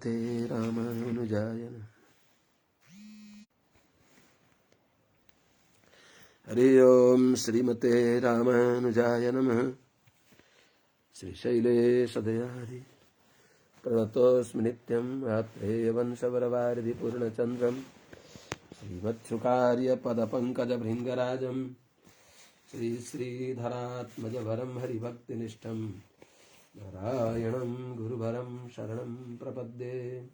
श्रीमते रामानुजाय नमः। हरि ओम श्रीमते रामानुजाय नमः। श्रीशैलेशदयाहरि प्रणतोऽस्मि नित्यं आत्रेयवंशवरवारिधि पूर्णचन्द्रं श्रीमत्सुकार्यपदपङ्कजभृङ्गराजं श्रीधरात्मजवरं हरिभक्तिनिष्ठं नारायणं गुरुवरं शरणं प्रपद्ये।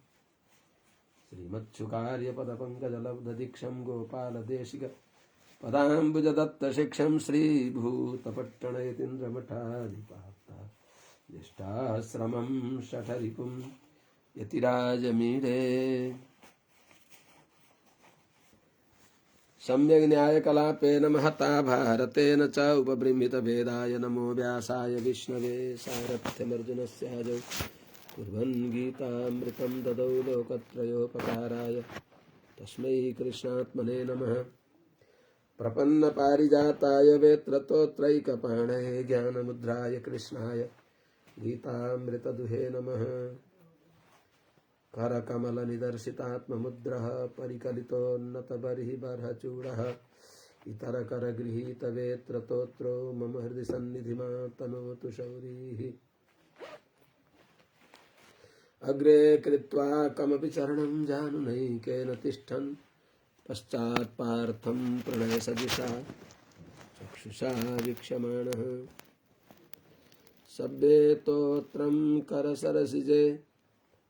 श्रीमत्सुकार्यपदपङ्कजलब्धदीक्षं गोपालदेशिक पदाम्बुजदत्तशिक्षं श्रीभूतपट्टणयतीन्द्रमठाधिपाता ज्येष्ठाश्रमं शठरिपुं यतिराजमीडे। सम्यग् न्यायकलापेन महता भारतेन च उपबृंहितभेदाय नमो व्यासाय विष्णवे। सारथ्यमर्जुनस्याजौ कुर्वन् गीतामृतं ददौ लोकत्रयोपकाराय तस्मै कृष्णात्मने नमः। प्रपन्नपारिजाताय वेत्रतोत्रैकपाणये ज्ञानमुद्राय कृष्णाय गीतामृतदुहे नमः। करकमलनिदर्शितात्ममुद्रः परिकलितोन्नतबर्हिबर्हचूडः इतरकरगृहीतवेत्रतोत्रो मम हृदि सन्निधिमातनोतु शौरिः। अग्रे कृत्वा कमपि चरणं जानुनैकेन तिष्ठन् पश्चात्पार्थं प्रणयसदिशा चक्षुषा वीक्षमाणः। सभ्येतोत्रं करसरसिजे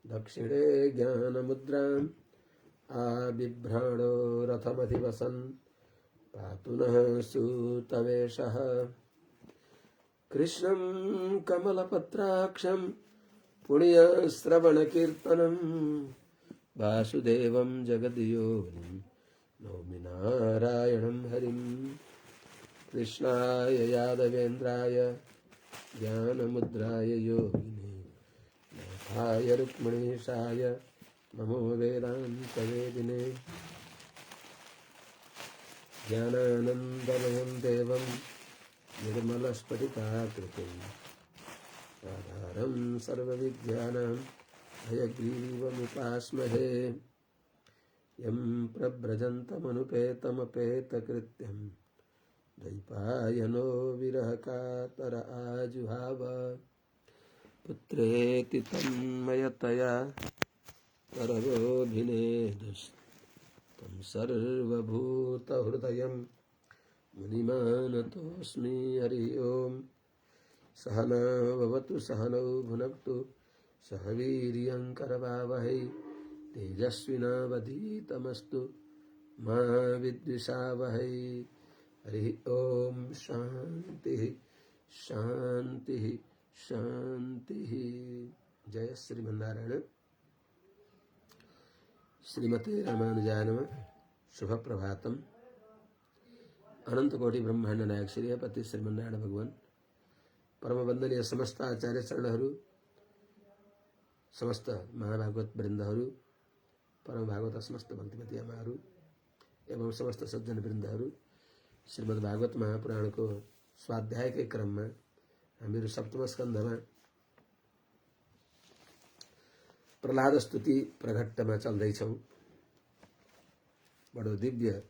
दक्षिणे ज्ञानमुद्राम् आबिभ्राणो रथमधिवसन् पातु नः सूतवेषः। कृष्णं कमलपत्राक्षं पुण्यश्रवणकीर्तनं वासुदेवं जगद्योनिं नौमि नारायणं हरिं। कृष्णाय यादवेन्द्राय ज्ञानमुद्राय योगिने नाथाय रुक्मिणीशाय नमो वेदान्तवेदिने। ज्ञानानन्दमयं देवं निर्मलस्फटिकाकृतिम् आधारं सर्वविद्यानां हयग्रीवमुपास्महे। यं प्रव्रजन्तमनुपेतमपेतकृत्यं द्वैपायनो विरहकातर आजुहाव। पुत्रेति तन्मयतया तरवोऽभिनेदुस्तं सर्वभूतहृदयं मुनिमानतोऽस्मि। हरि ओम्। सहना भवतु सहनौ भुनक्तु सह वीर्यं करवावहै तेजस्विनावधीतमस्तु मा विद्विषावहै। हरि ओम शांति शांति शांति। जय श्रीमन्नारायण। श्रीमते रामानुजाय नमः। शुभ प्रभातम। अनंत कोटि ब्रह्मांड नायक श्री पति श्रीमन्नारायण भगवान परम वंदनीय समस्त आचार्य चरणहरू, समस्त महाभागवत वृन्दहरू, परम भागवत समस्त भक्तिमती आमाहरू एवं समस्त सज्जन वृन्दहरू, श्रीमद् भागवत महापुराणको स्वाध्यायकै क्रममा हामीहरू सप्तम स्कन्धमा प्रहलाद स्तुति प्रघट्टमा चल्दैछौँ। बडो दिव्य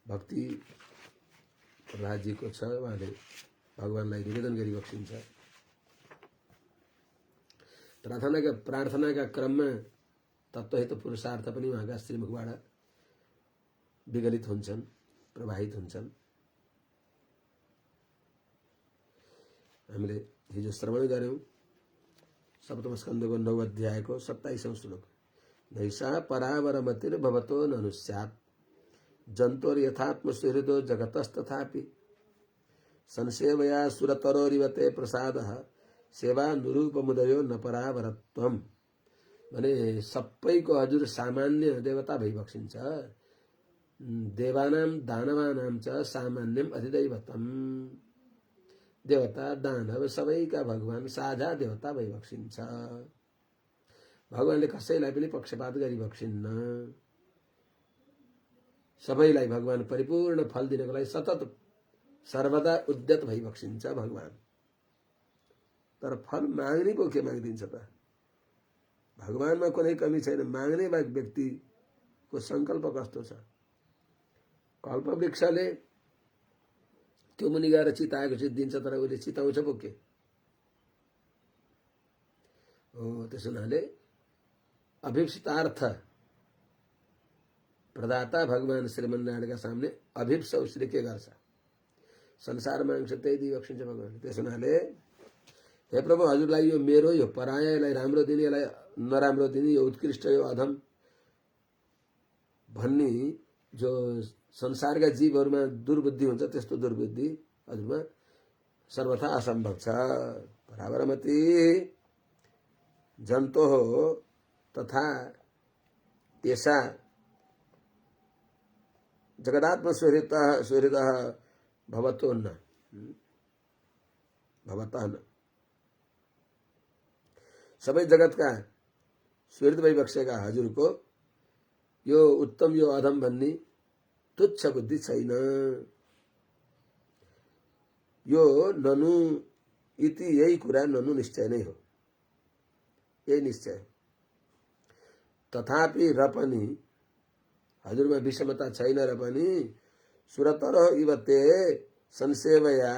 भक्ति प्रहलादजीको छ। उहाँले भगवानलाई निवेदन गरिबक्सिन्छ। प्रार्थनाका क्रममा तत्त्वहित पुरुषार्थ पनि उहाँका श्रीमुखबाट विगलित हुन्छन्, प्रवाहित हुन्छन्। हामीले हिजो श्रवण गर्यौं सप्तम स्कन्धको 9 अध्यायको 27औं श्लोक। नैषा परावरमतिर्भवतो ननुस्यात् जन्तोर्यथात्म सुहृदो जगतस्तथापि संसेवया सुरतरोरिवते प्रसादः सेवानुरूपमुदयो न परावरत्वम्। भने सबैको हजुर सामान्य देवता भइबक्सिन्छ। देवानां दानवानां च सामान्यम अधिदैवतम्। देवता दानव सबैका भगवान साझा देवता भइबक्सिन्छ। भगवानले कसैलाई पनि पक्षपात गरिबक्सिन्न। सबैलाई भगवान परिपूर्ण फल दिनको लागि सतत सर्वदा उद्यत भइबक्सिन्छ भगवान। तर फल माग्ने पो के मागिदिन्छ त? भगवानमा कुनै कमी छैन। माग्ने व्यक्तिको सङ्कल्प कस्तो छ। कल्पवृक्षले त्यो मुनि गएर चिताएको चित्दिन्छ, तर उसले चिताउँछ पो के हो। त्यसो हुनाले अभिप्सितार्थ प्रदाता भगवान श्रीमन्नारायणका सामने अभिप्स उसले के गर्छ, संसार माग्छ, त्यही दिइबक्सिन्छ भगवान। त्यसो हुनाले हे प्रभु, हजुरलाई यो मेरो, यो पराया, यसलाई राम्रो दिने, यसलाई नराम्रो दिने, यो उत्कृष्ट, यो अधम भन्ने जो संसारका जीवहरूमा दुर्बुद्धि हुन्छ, त्यस्तो दुर्बुद्धि हजुरमा सर्वथा असम्भव छ। परावरमति जन्तो हो तथा ऐसा जगदात्म स्वहृत भवतो न भवतः न। सबै जगतका स्वहृद भइबक्सेका हजुरको यो उत्तम यो अधम भन्ने तुच्छ बुद्धि छैन। यो ननु इति यही कुरा ननु निश्चय नै हो, यही निश्चय। तथापि र पनि हजुरमा विषमता छैन र पनि सुरतर इवते संसेवया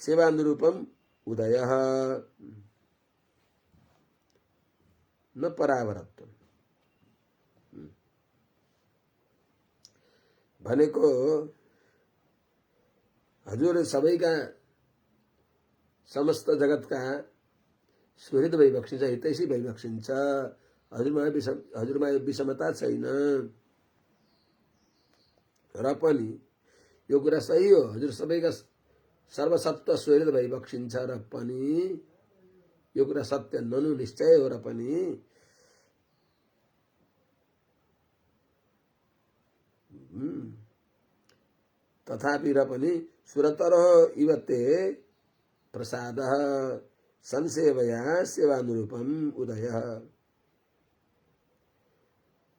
सेवानुरूपम उदय न परावरत्व भनेको हजुर सबैका समस्त जगतका सुहृद भइबक्सिन्छ, हितैषी भइबक्सिन्छ। हजुरमा विषमता छैन र पनि यो कुरा सही हो, हजुर सबैका सर्वसत्व सुहृद भइबक्सिन्छ र पनि यो कुरा सत्य ननु निश्चय हो र पनि तथापि र पनि सुरतर इवते प्रसाद संसेवया सेवानुरूपम उदय।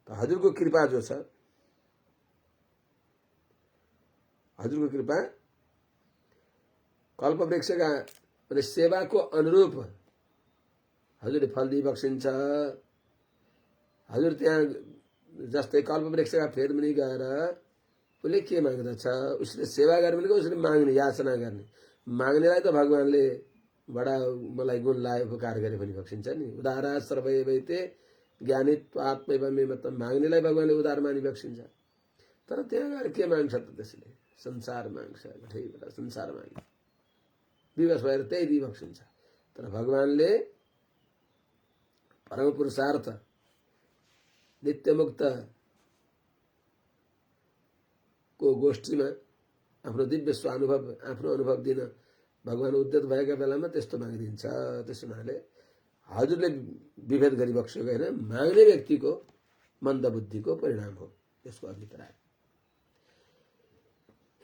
तो हजुरको कृपा जो छ, हजुरको कृपा कल्पवृक्षका माने सेवाको अनुरूप हजुरले फल दिइबक्सिन्छ। हजुर त्यहाँ जस्तै कल्पवृक्षका फेदमुनि गएर उसले के माग्दछ, उसले सेवा गर्ने भनेको उसले माग्ने, याचना गर्ने। माग्नेलाई त भगवानले बडा मलाई गुण लायो उपकार गरे पनि बक्सिन्छ नि। उदारा सर्वैवैते ज्ञानित्वात्मैव मतलब माग्नेलाई भगवानले उदार मानि बक्सिन्छ। तर त्यहाँ गएर के माग्छ त, त्यसले संसार माग्छ, गठैबाट संसार माग्छ, विवश भएर त्यही दिइबक्सिन्छ। तर भगवानले परम पुरुषार्थ नित्यमुक्त को गोष्ठीमा आफ्नो दिव्य स्वानुभव, आफ्नो अनुभव दिन भगवान उद्यत भएका बेलामा त्यस्तो मागिदिन्छ। त्यसो हुनाले हजुरले विभेद गरिबक्सेको होइन, माग्ने व्यक्तिको मन्दबुद्धिको परिणाम हो यसको अभिप्राय।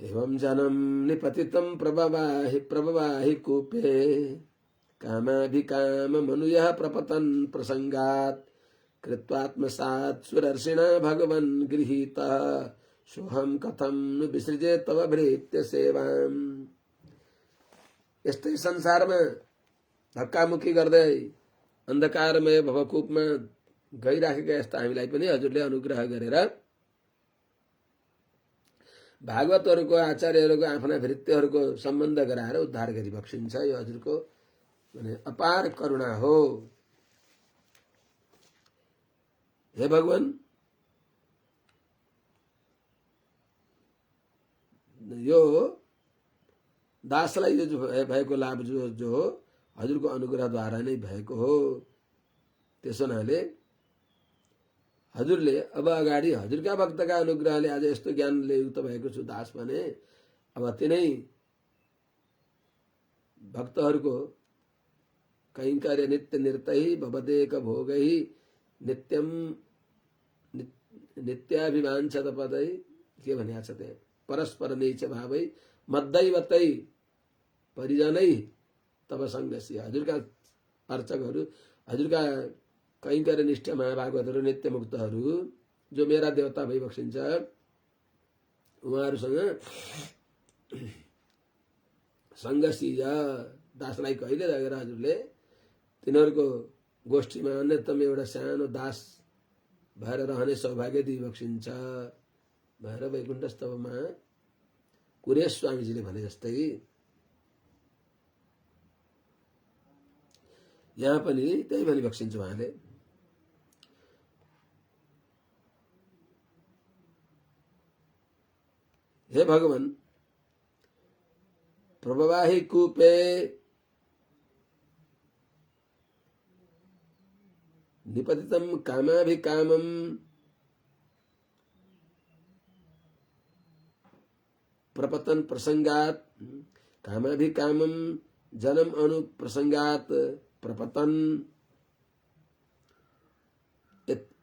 एवं जनम निपतितं प्रभवाहि कूपे कामाभिकाम मनुयः प्रपतन् प्रसंगात् कृत्वात्मसात् सुरर्षिणा भगवन् गृहीतः सोहम कथम नु विसृजे तव भृत्य सेवाम। यस्तै संसारमा धक्कामुक्की गर्दै अन्धकारमय भवकूपमा गइराखेका यस्ता हामीलाई पनि हजुरले अनुग्रह गरेर भागवतहरूको, आचार्यहरूको, आफ्ना भृत्यहरूको सम्बन्ध गराएर उद्धार गरिबक्सिन्छ। यो हजुरको माने अपार करुणा हो। हे भगवान, यो दासलाई यो भएको लाभ जो हो हजुरको अनुग्रहद्वारा नै भएको हो। त्यसो हुनाले हजुरले अब अगाडि हजुरका भक्तका अनुग्रहले आज यस्तो ज्ञानले युक्त भएको छु दास भने, अब तिनै भक्तहरूको कैंकर्य नित्य निर्तै भवदेक भोगै नित्यम नित्याभिवाञ्छत पदै के भनिएको छ त्यहाँ, परस्पर नीच भावै मद्दैवतै परिजनै तब संगस्य। हजुरका अर्चकहरू, हजुरका कैंकर्य निष्ठ महाभागवतहरू, नित्य मुक्तहरू जो मेरा देवता भइबक्सिन्छ, उहाँहरूसँग संगसिया दासलाई कहिले लगेर हजुरले तिनीहरूको गोष्ठीमा अन्यतम एउटा सानो दास भएर रहने सौभाग्य दिइबक्सिन्छ भनेर वैकुण्ठ स्तवमा कुरेश स्वामीजीले भने जस्तै यहाँ पनि त्यही भनिबक्सिन्छ उहाँले। हे भगवान, प्रवाही कूपे निपतितम कामाभिकामम प्रपतन प्रसंगात कामाभिकामम जन्म अनु प्रसंगात प्रपतन।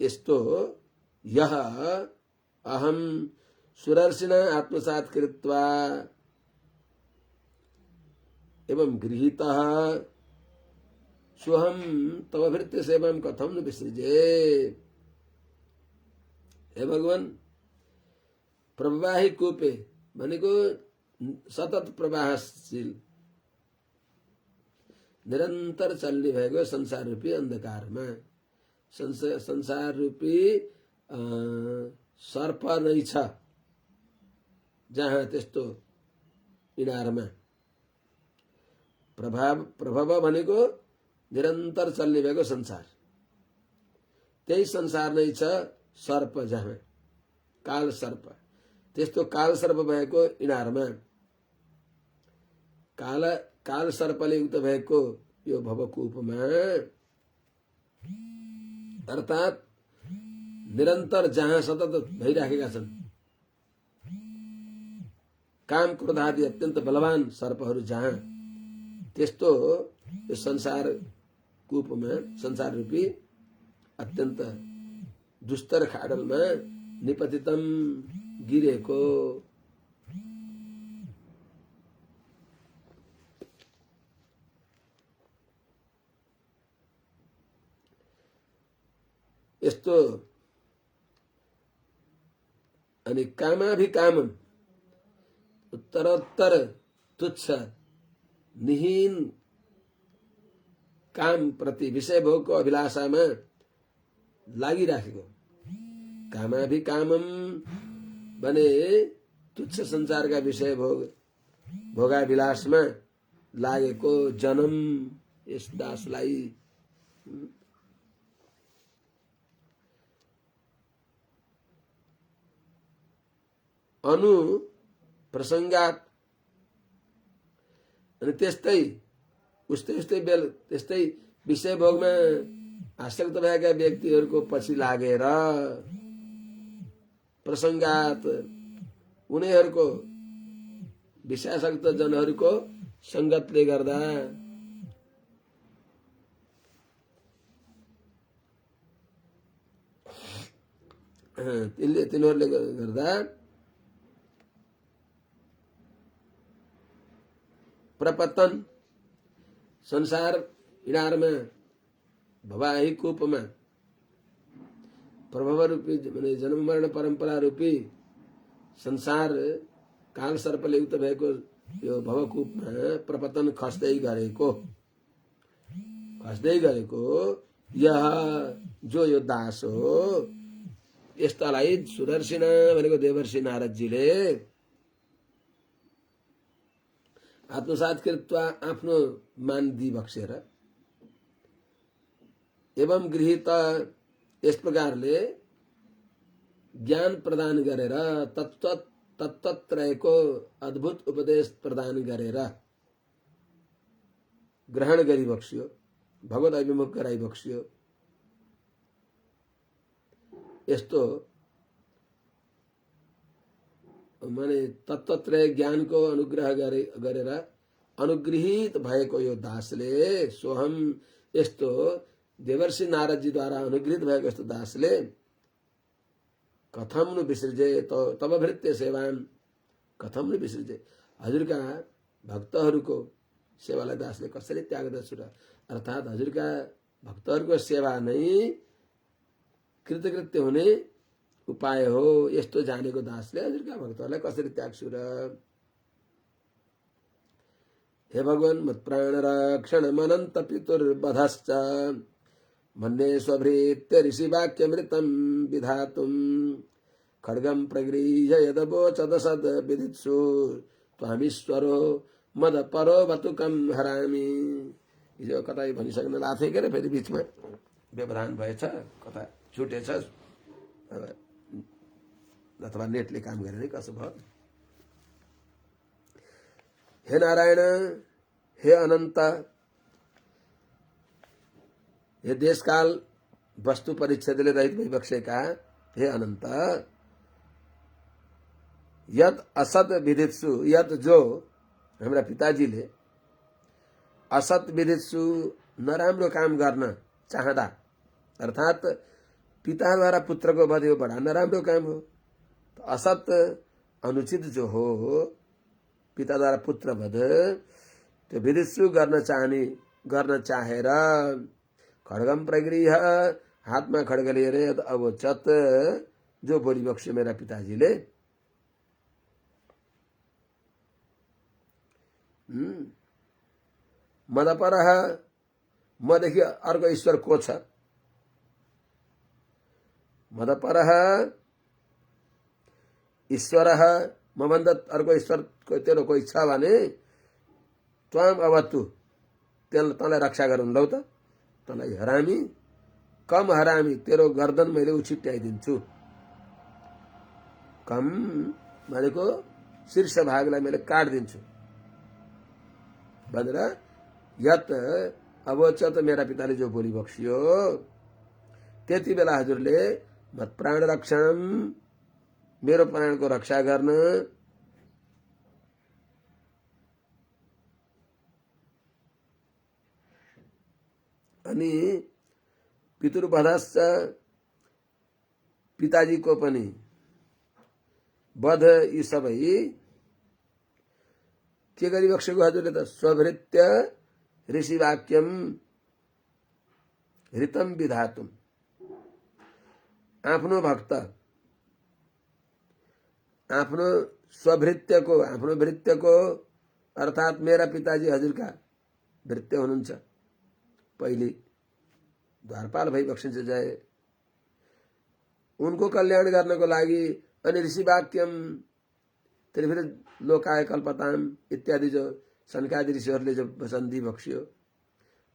यस्तो यह अहम सुरर्षिना आत्मसात कृत्वा एवं गृहीतः सोहम तव भृत्य सेवाम कथम न विसृजे। हे भगवान, प्रवाही कूपे भनेको सतत प्रवाहशील निरन्तर चल्ने भएको संसार रूपी अन्धकारमा संसार रूपी सर्प नै छ, जहाँ त्यस्तो इनारमा प्रभाव भनेको निरन्तर चल्ने भएको संसार, त्यही संसार नै छ सर्प, जहाँ काल सर्प। त्यस्तो काल सर्प भएको इनारमा काल सर्पले युक्त भएको यो भवकूपमा अर्थात निरन्तर जहाँ सतत भइराखेका छन् काम क्रोध आदि अत्यन्त बलवान सर्पहरू, जहाँ त्यस्तो यो संसार कूपमा संसार रूपी अत्यन्त दुस्तर खाडलमा निपतितम गिरेको यस्तो अनि कामाभिकामम उत्तरोत्तर तुच्छ निहीन काम प्रति विषय भोगको अभिलाषामा लागिराखेको। कामाभिकामम भने तुच्छ संसारका विषय भोगाभिलाषमा लागेको जन्म यस दासलाई अनु प्रसंगात अनि त्यस्तै त्यस्तै विषय भोगमा आसक्त भएका व्यक्तिहरूको पछि लागेर प्रसंगात उनीहरूको विषयासक्त जनहरूको संगतले गर्दा तिनीहरूले गर्दा प्रपतन संसार इनारमा भवाही कूपमा प्रभव रूपी माने जन्म मरण परम्परा रूपी संसार काल सर्पले युक्त भएको यो भवकूपमा प्रपतन खस्दै गरेको यह जो यो दास हो, यस्तालाई सुदर्शिना भनेको देवर्षि नारदजीले आत्मसात कृत्वा आफ्नो मान दिबक्सेर एवं गृहीत यस प्रकारले ज्ञान प्रदान गरेर तत्तत्रयको अद्भुत उपदेश प्रदान गरेर ग्रहण गरिबक्स्यो, भगवत अभिमुख गराइबक्स्यो। यस्तो माने तत्वत्रय ज्ञानको अनुग्रह गरेर अनुग्रहित भएको यो दासले सोहम यस्तो देवर्षि नारदजीद्वारा अनुग्रहित भएको यस्तो दासले कथम नु विसृजे तब भृत्य सेवान कथम नु विसृजे, हजुरका भक्तहरूको सेवालाई दासले कसरी त्याग्दछु र। अर्थात हजुरका भक्तहरूको सेवा नै कृतकृत्य हुने उपाय हो, यस्तो जानेको दासले हजुरका भक्तहरूलाई कसरी त्याग्छु र। हे भगवन् मत्प्राणरक्षणमनन्त पितुर्वधश्च मन्ये स्वभृत्य ऋषिवाक्यमृतं विधातुम् खड्गं प्रगृह्य यदवोचदसद् विदित्सु त्वामीश्वरो मदपरो बतुकं हरामि। हिजो कतै भनिसक्न लाथे के फेरि बिचमा व्यवधान भएछ, कता छुटेछ अथवा नेटले काम गरेर कसो भयो। हे नारायण, हे अनन्त, हे देशकाल वस्तु परिच्छेदले रहित भइबक्सेका हे अनन्त, यत असत विदित्सु, यत जो हाम्रा पिताजीले असत विदित्सु नराम्रो काम गर्न चाहँदा, अर्थात पिताद्वारा पुत्रको वध यो बडा नराम्रो काम हो। असत अनुचित जो हो पिताद्वारा पुत्र वध, त्यो विदित्सु गर्न चाहेर खड्गम प्रगृह्य हातमा खड्ग लिएर यद अवोचत जो बोलिबक्स्यो मेरा पिताजीले, मदपरः मदेखि अर्को ईश्वर को छ, मदपरः ईश्वरः मभन्दा अर्को ईश्वर तेरो कोही छ भने त्वाम अवतु तँलाई रक्षा गरौँ लौ त, तँलाई हरामी कम हरामी तेरो गर्दन मैले उछिट्याइदिन्छु। कम भनेको शीर्ष भागलाई मैले काट्दिन्छु भनेर यत अवोचत मेरा पिताले जो बोली बक्सियो, त्यति बेला हजुरले मत प्राण रक्षण मेरो प्राणको रक्षा गर्न अनि पितृवधश्च पिताजीको पनि वध यी सबै के गरिबक्सेको हजुरले त स्वभृत्य ऋषिवाक्यम हृतम विधातुम, आफ्नो भक्त आफ्नो स्वभृत्यको आफ्नो भृत्यको अर्थात मेरा पिताजी हजुरका भृत्य हुनुहुन्छ, पहिले द्वारपाल भइबक्सिन्छ जय, उनको कल्याण गर्नको लागि अनि ऋषिवाक्यम त्यसले फेरि लोकाय कल्पताम इत्यादि जो सनकादि ऋषिहरूले जो वचन दिइबक्स्यो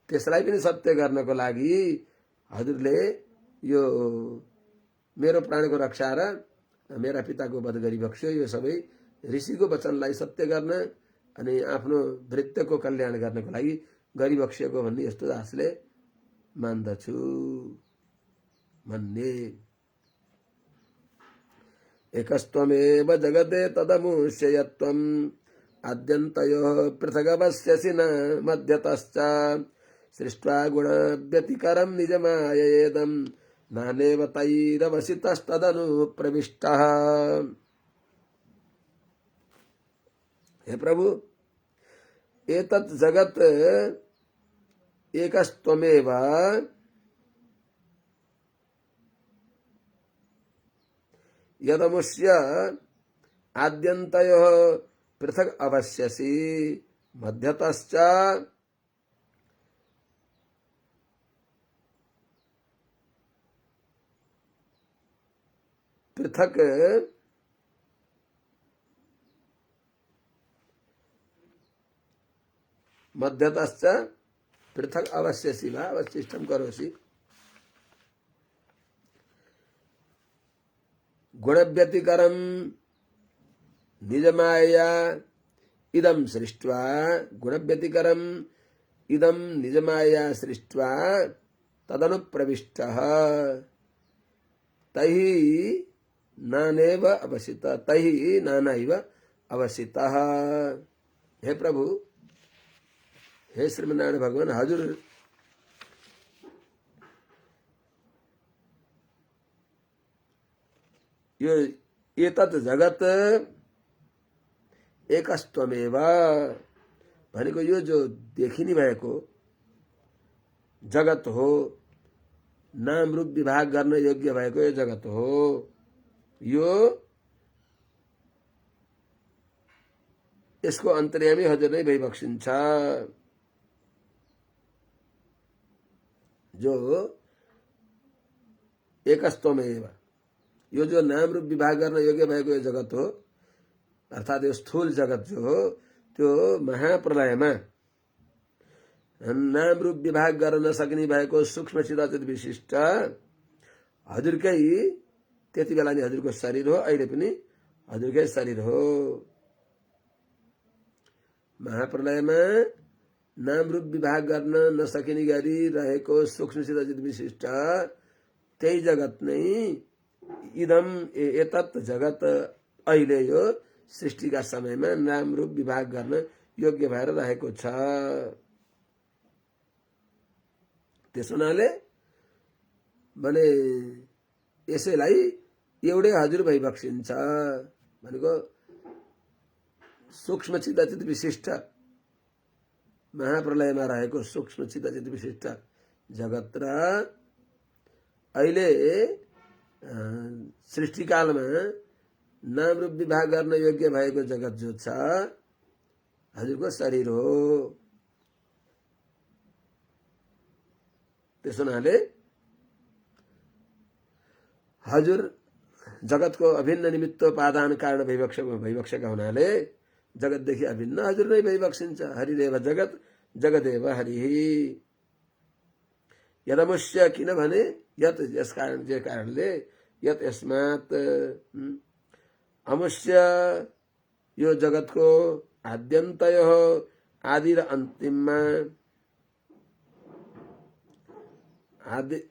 त्यसलाई पनि सत्य गर्नको लागि हजुरले यो मेरो प्राणको रक्षा र मेरा पिताको वध गरिबक्स्यो। यो सबै ऋषिको वचनलाई सत्य गर्न अनि आफ्नो भृत्यको कल्याण गर्नको लागि गरिबक्सिएको भन्ने यस्तो दासले मान्दछु भन्ने। एकस्त्वमेव जगते तदमुष्य यत्त्वम् आद्यन्तयोः पृथगवस्यसि न मध्यतश्च सृष्ट्वा गुणव्यतिकरं निजमाययेदं नानेव तैरवसितस्तदनु प्रविष्टः। हे प्रभु, एतत् जगत् एकस्त्वमेव यदमुष्य आद्यन्तयोः पृथक अवस्यसि मध्यतश्च पृथक मध्यतश्च पृथक अवस्यसि वा अवशिष्टं करोसि। गुणव्यतिकरं निजमाया इदं सृष्ट्वा, गुणव्यतिकरं इदं निजमाया सृष्ट्वा तदनुप्रविष्टः तैहि नानेव अवसितः, तैहि नानैव अवसितः। हे प्रभु, हे श्रीमन्नारायण भगवान, हजुर यो एतत् जगत एकस्त्वमेव भनेको यो जो देखिने भएको जगत हो, नाम रूप विभाग गर्न योग्य भएको यो जगत हो, यो यसको अन्तर्यामी हजुर नै भइबक्सिन्छ। जो एकस्तमेव, यो जो नाम रूप विभाग गर्न योग्य भएको यो जगत हो, अर्थात् यो स्थूल जगत जो हो त्यो महाप्रलयमा नाम रूप विभाग गर्न नसक्ने भएको सूक्ष्म चिदाचित विशिष्ट हजुरकै त्यति बेला नि हजुरको शरीर हो, अहिले पनि हजुरकै शरीर हो। महाप्रलयमा नाम रूप विभाग गर्न नसकिने गरी रहेको सूक्ष्म चिदाचित विशिष्ट त्यही जगत नै इदम एतत् जगत अहिले यो सृष्टिका समयमा नाम रूप विभाग गर्न योग्य भएर रहेको छ। त्यसो हुनाले भने यसैलाई एउटै हजुर भइबक्सिन्छ भनेको सूक्ष्म चिदाचित विशिष्ट महाप्रलयमा रहेको सूक्ष्म चिदाचित विशिष्ट जगत र अहिले सृष्टिकालमा नाम रूप विभाग गर्न योग्य भएको जगत जो छ हजुरको शरीर हो। त्यसो हुनाले हजुर जगतको अभिन्न निमित्त पादान कारण भइबक्सेका हुनाले जगतदेखि अभिन्न हजुर नै भइबक्सिन्छ। हरिदेव जगत जगदेव हरि। यदमुष्य किनभने यत यस कारण जे कारणले यत यसमात् अमुष्य यो जगतको आद्यन्तय हो, आदि र अन्तिममा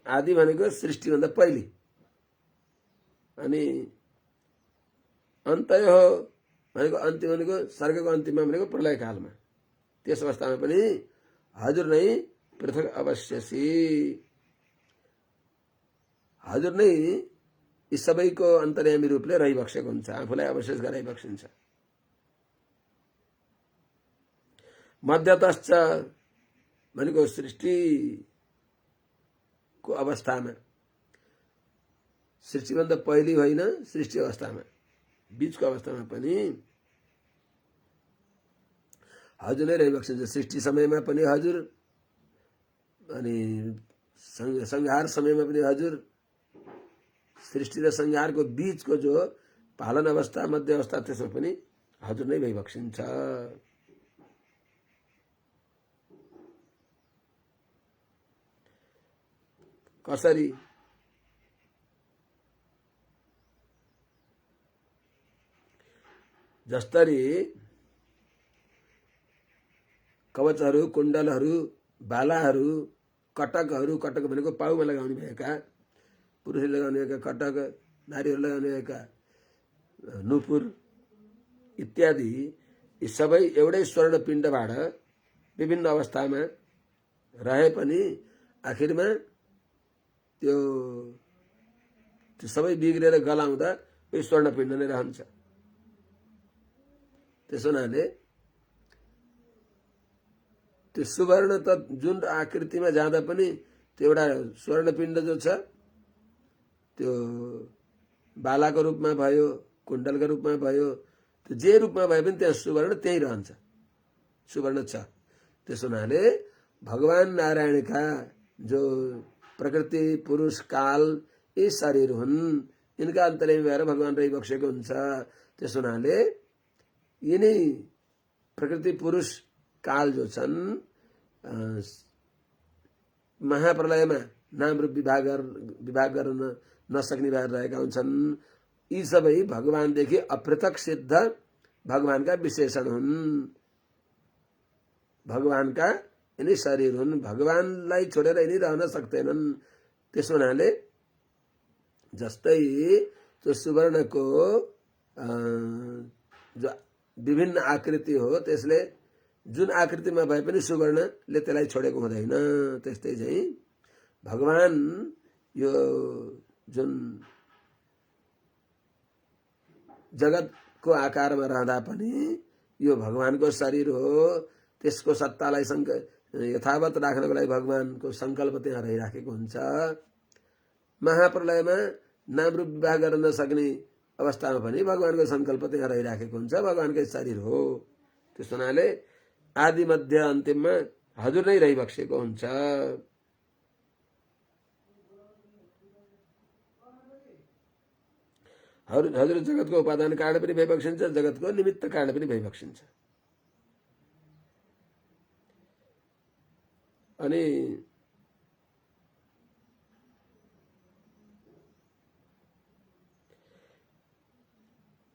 आदि भनेको सृष्टिभन्दा पहिले अनि अन्तय हो भनेको अन्तिम भनेको स्वर्गको अन्तिममा भनेको प्रलय कालमा। त्यस अवस्थामा पनि हजुर नै पृथक अवश्यसी, हजुर नै यी सबैको अन्तर्यामी रूपले रहिबक्सेको हुन्छ, आफूलाई अवशेष गराइबक्सिन्छ। मध्यतश्च भनेको सृष्टिको अवस्थामा, सृष्टिभन्दा पहिले होइन, सृष्टि अवस्थामा बीचको अवस्थामा पनि हजुर नै रहिबक्सिन्छ। सृष्टि समयमा पनि हजुर अनि संहार समयमा पनि हजुर, सृष्टि र संहारको बीचको जो पालन अवस्था मध्य अवस्था त्यसमा पनि हजुर नै भइबक्सिन्छ। कसरी? जस्तरी कवचहरू, कुण्डलहरू, बालाहरू, कटकहरू, कटक भनेको पाउमा लगाउने भएका, पुरुषले लगाउने भएका कटक, नारीहरू लगाउने भएका नुपुर इत्यादि यी सबै एउटै स्वर्णपिण्डबाट विभिन्न अवस्थामा रहे पनि आखिरमा त्यो सबै बिग्रेर गलाउँदा यो स्वर्णपिण्ड नै रहन्छ। त्यसो हुनाले त्यो सुवर्ण त जुन आकृतिमा जाँदा पनि त्यो एउटा स्वर्णपिण्ड जो छ त्यो बालाको रूपमा भयो, कुण्डलको रूपमा भयो, त्यो जे रूपमा भए पनि त्यहाँ सुवर्ण त्यही रहन्छ, सुवर्ण छ। त्यसो हुनाले भगवान नारायणका जो प्रकृति, पुरुष, काल यी शरीर हुन्, यिनका अन्तर्यामी भएर भगवान रहिबक्सेको हुन्छ। त्यसो हुनाले यिनै प्रकृति, पुरुष, काल जो छन् महाप्रलयमा नाम रूप विभाग गर्न नसक्ने भएर रहेका हुन्छन्। यी सबै भगवानदेखि अपृथक सिद्ध भगवानका विशेषण हुन्, भगवानका यिनै शरीर हुन्, भगवानलाई छोडेर यिनी रहन सक्दैनन्। त्यसो हुनाले जस्तै त्यो सुवर्णको जो विभिन्न आकृति हो त्यसले जुन आकृतिमा भए पनि सुवर्णले त्यसलाई छोडेको हुँदैन, त्यस्तै चाहिँ भगवान यो जुन जगतको आकारमा रहँदा पनि यो भगवानको शरीर हो, त्यसको सत्तालाई यथावत राख्नको लागि भगवानको सङ्कल्प त्यहाँ रहिराखेको हुन्छ। महाप्रलयमा नाम रूप विवाह गर्न नसक्ने अवस्थामा पनि भगवानको सङ्कल्प त्यहाँ रहिराखेको हुन्छ, भगवानकै शरीर हो। त्यस हुनाले आदि मध्य अन्तिममा हजुर नै रहिबक्सेको हुन्छ। हजुर जगतको उपादान कारण पनि भइबक्सिन्छ, जगतको निमित्त कारण पनि भइबक्सिन्छ। अनि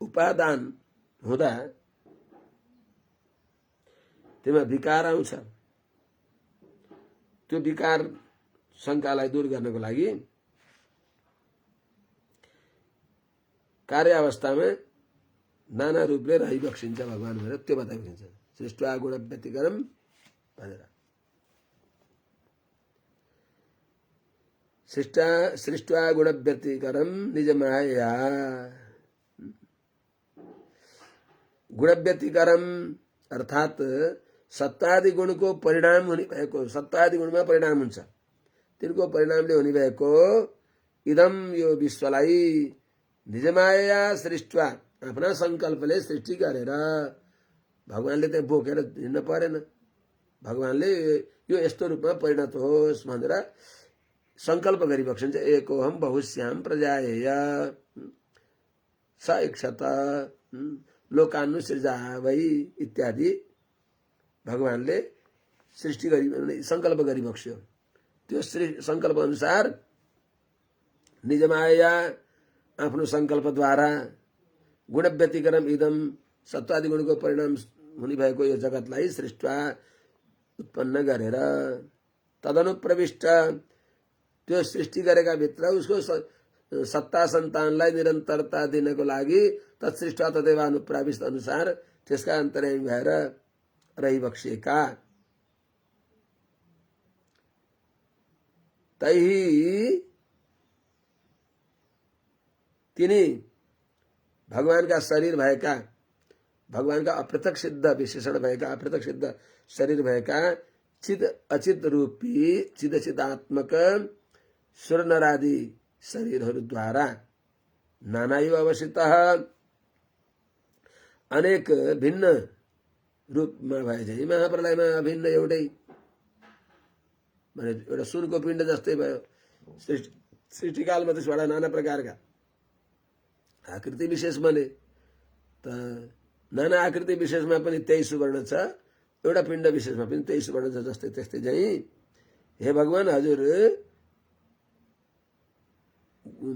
उपादान हुँदा त्यसमा विकार आउँछ। त्यो विकार शङ्कालाई दूर गर्नको लागि कार्य अवस्थामा नाना रूपले रहिबक्सिन्छ भगवान भनेर त्यो बताइबक्सिन्छ। सृष्टा गुण व्यतिक्रम भनेर सृष्टा गुण व्यतिक्रम निज माया। गुण व्यतिक्रम अर्थात सत्तादि गुणको परिणाम हुने भएको, सत्तादि गुणमा परिणाम हुन्छ, तिनको परिणामले हुने भएको इदम यो विश्वलाई निजमाया सृष्टवा आफ्ना संकल्पले सृष्टि गरेर भगवानले त्यहाँ बोकेर हिँड्न परेन। भगवानले यो यस्तो रूपमा परिणत होस् भनेर संकल्प गरिबक्सिन्छ। एकोहम बहुश्याम प्रजाएय स इक्षत लोकानुसृजा वै इत्यादि भगवानले सृष्टि गरी संकल्प गरिबक्स्यो। त्यो संकल्प अनुसार निजमाया आफ्नो संकल्पद्वारा गुण व्यतिक्रम इदम सत्वादि गुणको परिणाम हुने भएको यो जगतलाई सृष्टि उत्पन्न गरेर तदनुप्रविष्ट त्यो सृष्टि गरेका भित्र उसको सत्ता सन्तानलाई निरन्तरता दिनको लागि तत्सृष्ट तदेव अनुप्राविष्ट अनुसार त्यसका अन्तर्यामी भएर रहिबक्सिएका तैही तिनी भगवानका शरीर भएका, भगवानका अपृथक सिद्ध विशेषण भएका, अपृथक सिद्ध शरीर भएका चिद अचित रूपी चिदात्मक सुर नरादि शरीरहरूद्वारा नानायु अवस्थित अनेक भिन्न रूपमा भए चाहिँ महाप्रलयमा अभिन्न एउटै भने एउटा सुनको पिण्ड जस्तै भयो। सृष्टिकालमा त्यसबाट नाना प्रकारका आकृति विशेष बने। त नाना आकृति विशेषमा पनि त्यही सुवर्ण छ, एउटा पिण्ड विशेषमा पनि त्यही सुवर्ण छ। जस्तै त्यस्तै चाहिँ हे भगवान हजुर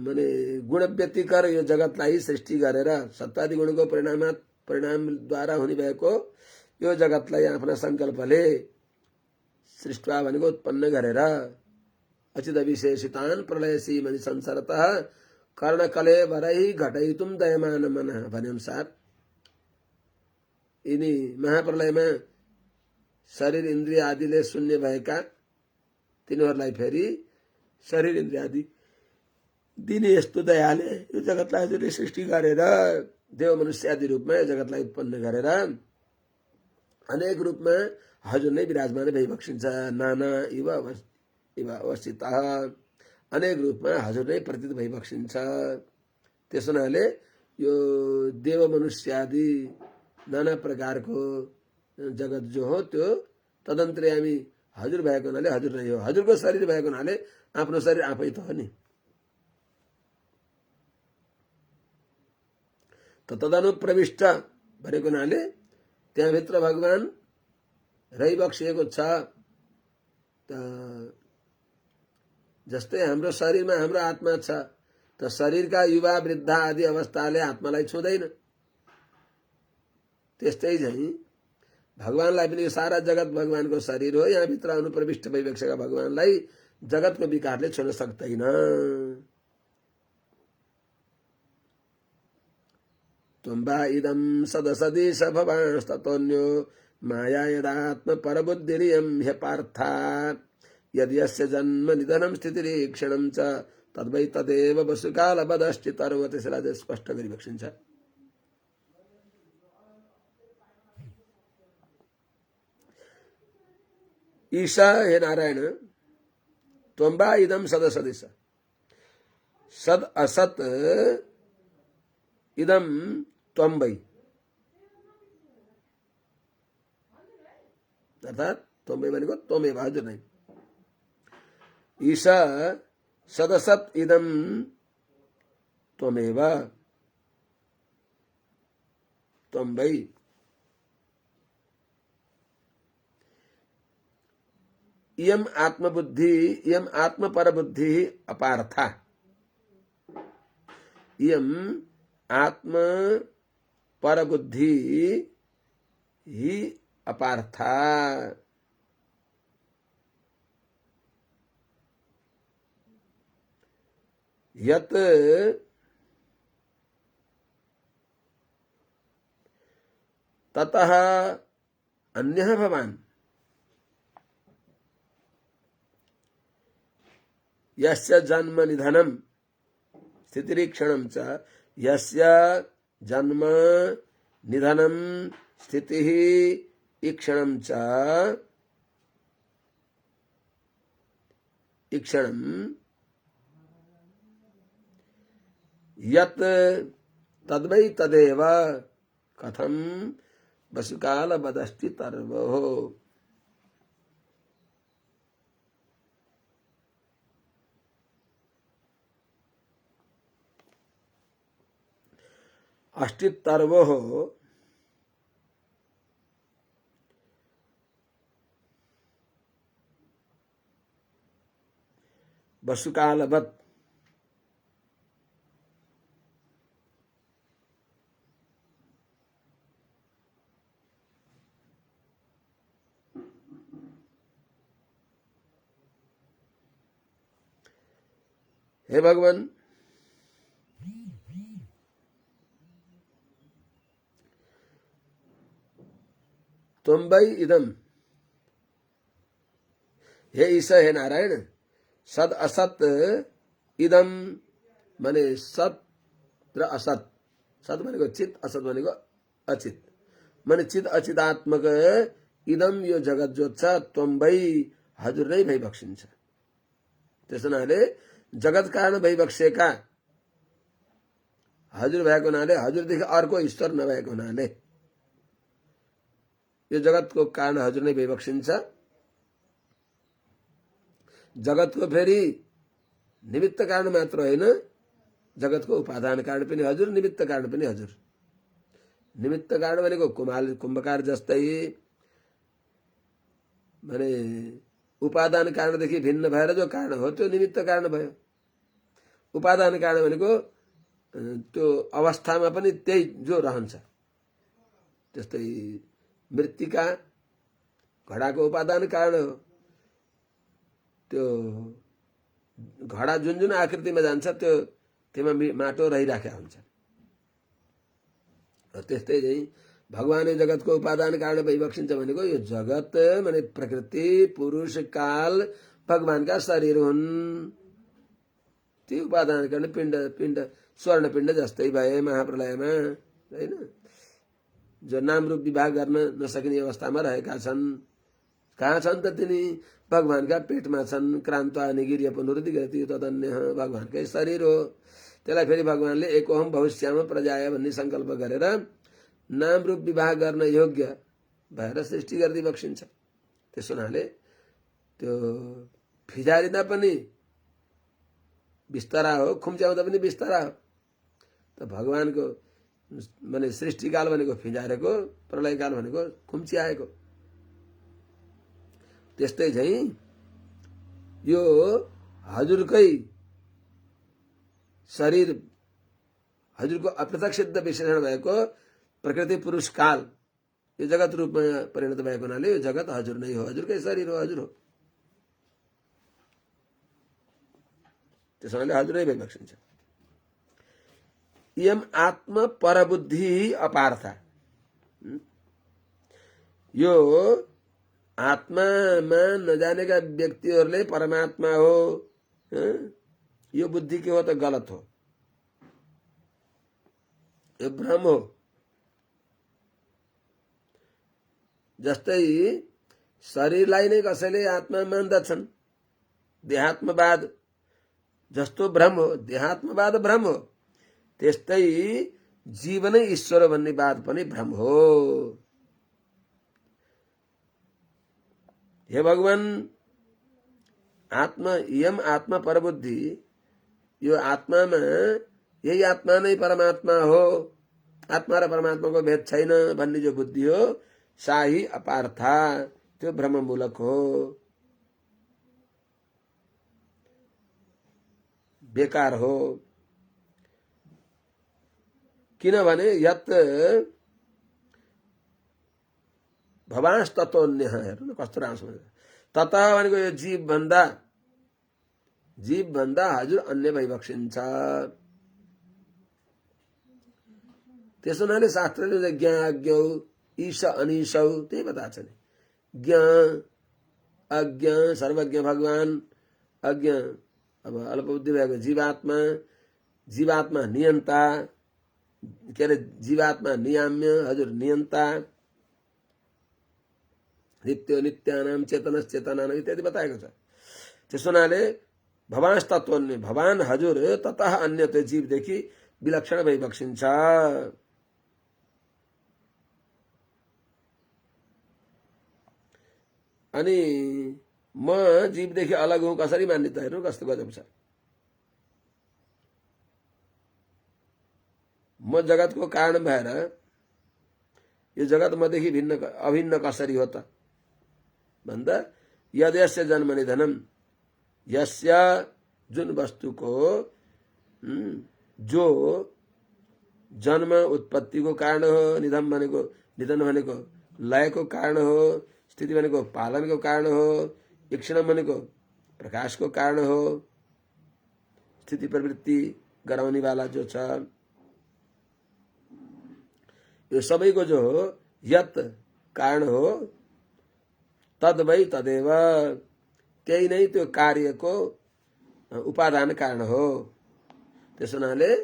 माने गुण व्यतिकर यो जगतलाई सृष्टि गरेर सत्तादि गुणको परिणामद्वारा हुने भएको यो जगतलाई आफ्ना संकल्पले सृष्टि भनेको उत्पन्न गरेर अचित विशेषितान प्रलयसी मनि संसारतः कर्णकलेवरै घटयितुम दयमान मन भने अनुसार यिनी महाप्रलयमा शरीर इन्द्रिय आदिले शून्य भएका तिनीहरूलाई फेरि शरीर इन्द्रिय आदि दिने यस्तो दयाले यो जगतलाई हजुरले सृष्टि गरेर देव मनुष्य आदि रूपमा यो जगतलाई उत्पन्न गरेर अनेक रूपमा हजुर नै विराजमान भइबक्सिन्छ। नाना इव अवस्थित अनेक रूपमा हजुर नै प्रतीत भइबक्सिन्छ। त्यस हुनाले यो देव मनुष्य आदि नाना प्रकारको जगत जो हो त्यो तदन्तर्यामी हजुर भएको हुनाले हजुर नै हो। हजुरको शरीर भएको हुनाले आफ्नो शरीर आफै त हो नि। तदनुप्रविष्ट भनेको हुनाले त्यहाँभित्र भगवान रहिबक्सिएको छ। जस्तै हाम्रो शरीरमा हाम्रो आत्मा छ, त शरीरका युवा वृद्ध आदि अवस्थाले आत्मालाई छुँदैन। त्यस्तै चाहिँ भगवानलाई पनि सारा जगत भगवानको शरीर हो। यहाँभित्र अनुप्रविष्ट भइबक्सेका भगवानलाई जगतको विकारले छुन सक्दैन। त्वम्बा इदं सदसदीश भवांस्ततोऽन्यो माया यदात्म परबुद्धिरियं ह्य पार्था यद्यस्य जन्म निधनं स्थितिरीक्षणं च तद्वै तदेव वसुकालवदश्चितर्व। त्यसलाई चाहिँ स्पष्ट गरिबक्सिन्छ। ईशा हे नारायण त्वम्बा इदं सदसदीश सद असत इदम त्वम्बै अर्थात त्वमेव भनेको त्वमेव हजुर नै। ईशा सदसत इदम त्वमेव त्वं वै। इयम आत्मबुद्धि इयम आत्मपरबुद्धि अपार्था। इयम आत्म परबुद्धि ही अपार्था। यत ततः अन्यः भवान् यस्य जन्म निधनम स्थितिरीक्षणं च यस्य जन्म निधनम स्थितिः ईक्षणं च ईक्षणं यत् तद्वै तदेव कथं वसुकालवदस्ति तर्वोः। अस्तितर्वोः वसुकालवत् हे भगवान, त्वं वै इदम, हे ईश, हे नारायण, सद असत इदम माने सत र असत। सत भनेको चित, असत भनेको अचित। माने चित अचितात्मक इदम यो जगत जो छ त्वं वै हजुर नै भइबक्सिन्छ। त्यसो हुनाले जगत कारण भइबक्सेका हजुर भएको हुनाले हजुरदेखि अर्को ईश्वर नभएको हुनाले यो जगतको कारण हजुर नै भइबक्सिन्छ। जगतको फेरि निमित्त कारण मात्र होइन, जगतको उपादान कारण पनि हजुर, निमित्त कारण पनि हजुर। निमित्त कारण भनेको कुम्भकार जस्तै भने उपादान कारणदेखि भिन्न भएर जो कारण हो त्यो निमित्त कारण भयो। उपादान कारण भनेको त्यो अवस्थामा पनि त्यही जो रहन्छ। त्यस्तै मृत्तिका घडाको उपादान कारण हो। त्यो घडा जुन जुन आकृतिमा जान्छ त्यो त्यसमा माटो रहिराखेको हुन्छ। त्यस्तै चाहिँ भगवान जगतको उपादान कारण भइबक्सिन्छ भनेको यो जगत माने प्रकृति, पुरुष, काल भगवानका शरीर हुन्। ती उपादान कारण पिण्ड स्वर्ण पिण्ड जस्तै भए महाप्रलयमा, हैन? जो नाम रूप विभाग गर्न नसकिने अवस्थामा रहेका छन्। कहाँ छन् त तिनी? भगवानका पेटमा छन्। क्रान्त्वा निगिर्य पुनरुद्धि गति तदन्य भगवानकै शरीर हो। त्यसलाई फेरि भगवानले एकोहम भविष्यम प्रजाय भन्ने संकल्प गरेर नाम रूप विवाह गर्न योग्य भएर सृष्टि गर्दै बक्सिन्छ। त्यसो हुनाले त्यो फिजारिँदा पनि बिस्तारा हो, खुम्च्याउँदा पनि बिस्तारा हो। त भगवानको माने सृष्टिकाल भनेको फिजारेको, प्रलयकाल भनेको खुम्च्याएको। त्यस्तै चाहिँ यो हजुरकै शरीर, हजुरको अप्रत्यक्ष सिद्ध विशेषण भएको प्रकृति, पुरुष, काल यो जगत रूपमा परिणत भएको हुनाले यो जगत हजुर नै हो, हजुरकै शरीर हो, हजुर हो। त्यसो हुनाले हजुरै भइबक्सिन्छ। इयम आत्म परबुद्धि अपार्था। यो आत्मामा नजानेका व्यक्तिहरूले परमात्मा हो यो बुद्धि के हो त गलत हो, यो भ्रम हो। जस्तै शरीरलाई नै कसैले आत्मा मान्दछन्, देहात्मवाद जस्तो भ्रम हो, देहात्मवाद भ्रम हो। त्यस्तै जीवनै ईश्वर भन्ने वाद पनि भ्रम हो। हे भगवान, आत्मा यम आत्मा परबुद्धि, यो आत्मामा यही आत्मा नै परमात्मा हो, आत्मा र परमात्माको भेद छैन भन्ने जो बुद्धि हो, साही अपार्था, त्यो भ्रममूलक हो, बेकार हो। किनभने यत भवांश तत्वन्य, हेर्नु न कस्तो राम्रो तत भनेको यो जीव भन्दा हजुर अन्य भइबक्सिन्छ। त्यसो हुनाले शास्त्रले ज्ञ अज्ञौ ईश अनिशौ त्यही बताएको छ नि। ज्ञ अज्ञ सर्वज्ञ भगवान, अज्ञ अब अल्पबुद्धि भएको जीवात्मा नियन्ता, के अरे जीवात्मा नियाम्य, हजुर नियन्ता, नित्यो नित्यानाम चेतनश्चेतनानाम इत्यादि बताएको छ। त्यसो हुनाले भवांश तत्वन्य, भवान हजुर ततः अन्य त्यो जीवदेखि विलक्षण भइबक्सिन्छ। अनि म जीवदेखि अलग हुँ कसरी मान्ने त, हेर्नु कस्तो गजब छ। म जगतको कारण भएर यो जगत मदेखि अभिन्न कसरी हो त भन्दा, यद्यस्य जन्म निधनम, यस्य जुन वस्तुको जो जन्म उत्पत्तिको कारण हो, निधन भनेको लयको कारण हो, स्थिति भनेको पालनको कारण हो, ईक्षण भनेको प्रकाशको कारण हो, स्थिति प्रवृत्ति गराउने वाला जो छ, यो सबैको जो हो यत कारण हो, तद वै तदेव, त्यही नै त्यो कार्यको उपादान कारण हो। त्यसो हुनाले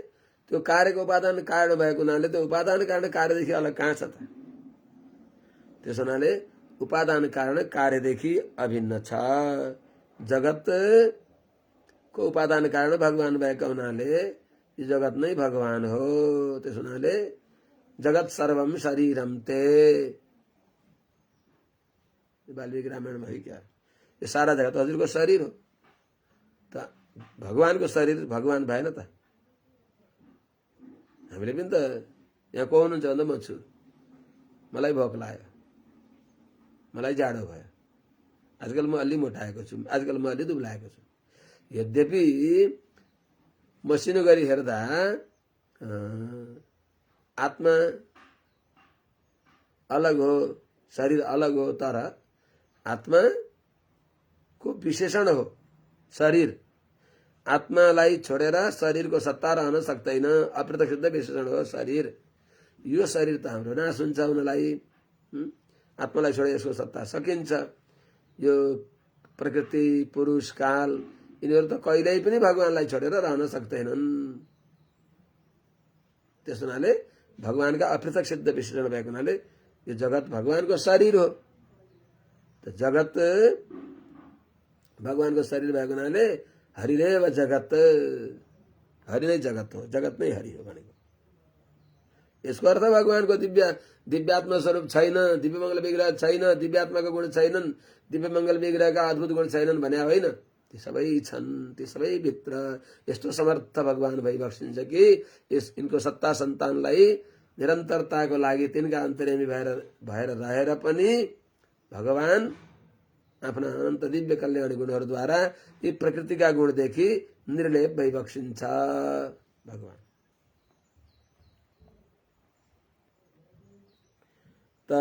त्यो कार्यको उपादान कारण भएको हुनाले त्यो उपादान कारण कार्यदेखि अलग कहाँ छ त। त्यसो हुनाले उपादान कारण कार्यदेखि अभिन्न छ। जगतको उपादान कारण भगवान भएका हुनाले यो जगत नै भगवान हो। त्यसो हुनाले जगत सर्वम शरीरम ते, वाल्मीकि रामायणमा है क्या, यो सारा जगत हजुरको शरीर हो त। भगवानको शरीर भगवान भएन त। हामीले पनि त यहाँ को हुनुहुन्छ भन्दा म छु, मलाई भोक लाग्यो, मलाई जाडो भयो, आजकल म अलि मोटाएको छु, आजकल म अलि दुब्लाएको छु। यद्यपि मसिनो गरी हेर्दा आत्मा अलग हो, शरीर अलग हो, तर आत्माको विशेषण हो शरीर। आत्मालाई छोडेर शरीरको सत्ता रहन सक्दैन, अप्रत्यक्ष विशेषण हो शरीर। यो शरीर त हाम्रो नाश हुन्छ हुनलाई, आत्मालाई छोडेर यसको सत्ता सकिन्छ। यो प्रकृति पुरुष काल यिनीहरू त कहिल्यै पनि भगवानलाई छोडेर रहन सक्दैनन्। त्यस हुनाले भगवानका अप्रत्यक्ष सिद्ध विशेषण भएको हुनाले यो जगत भगवानको शरीर हो। त जगत भगवानको शरीर भएको हुनाले हरिरेव जगत, हरि नै जगत हो, जगत नै हरि हो भनेको। यसको अर्थ भगवानको दिव्यात्मा स्वरूप छैन, दिव्य मङ्गल विग्रह छैन, दिव्यात्माको गुण छैनन्, दिव्य मङ्गल विग्रहका अद्भुत गुण छैनन् भने होइन। ती सबै छन्, ती सबै भित्र यस्तो समर्थ भगवान भइबक्सिन्छ कि यिनको सत्ता सन्तानलाई निरन्तरताको लागि तिनका अन्तर्यामी भएर रहेर पनि भगवान आफ्ना अनन्त दिव्य कल्याणी गुणहरूद्वारा यी प्रकृतिका गुणदेखि निर्लेप भइबक्सिन्छ भगवान। त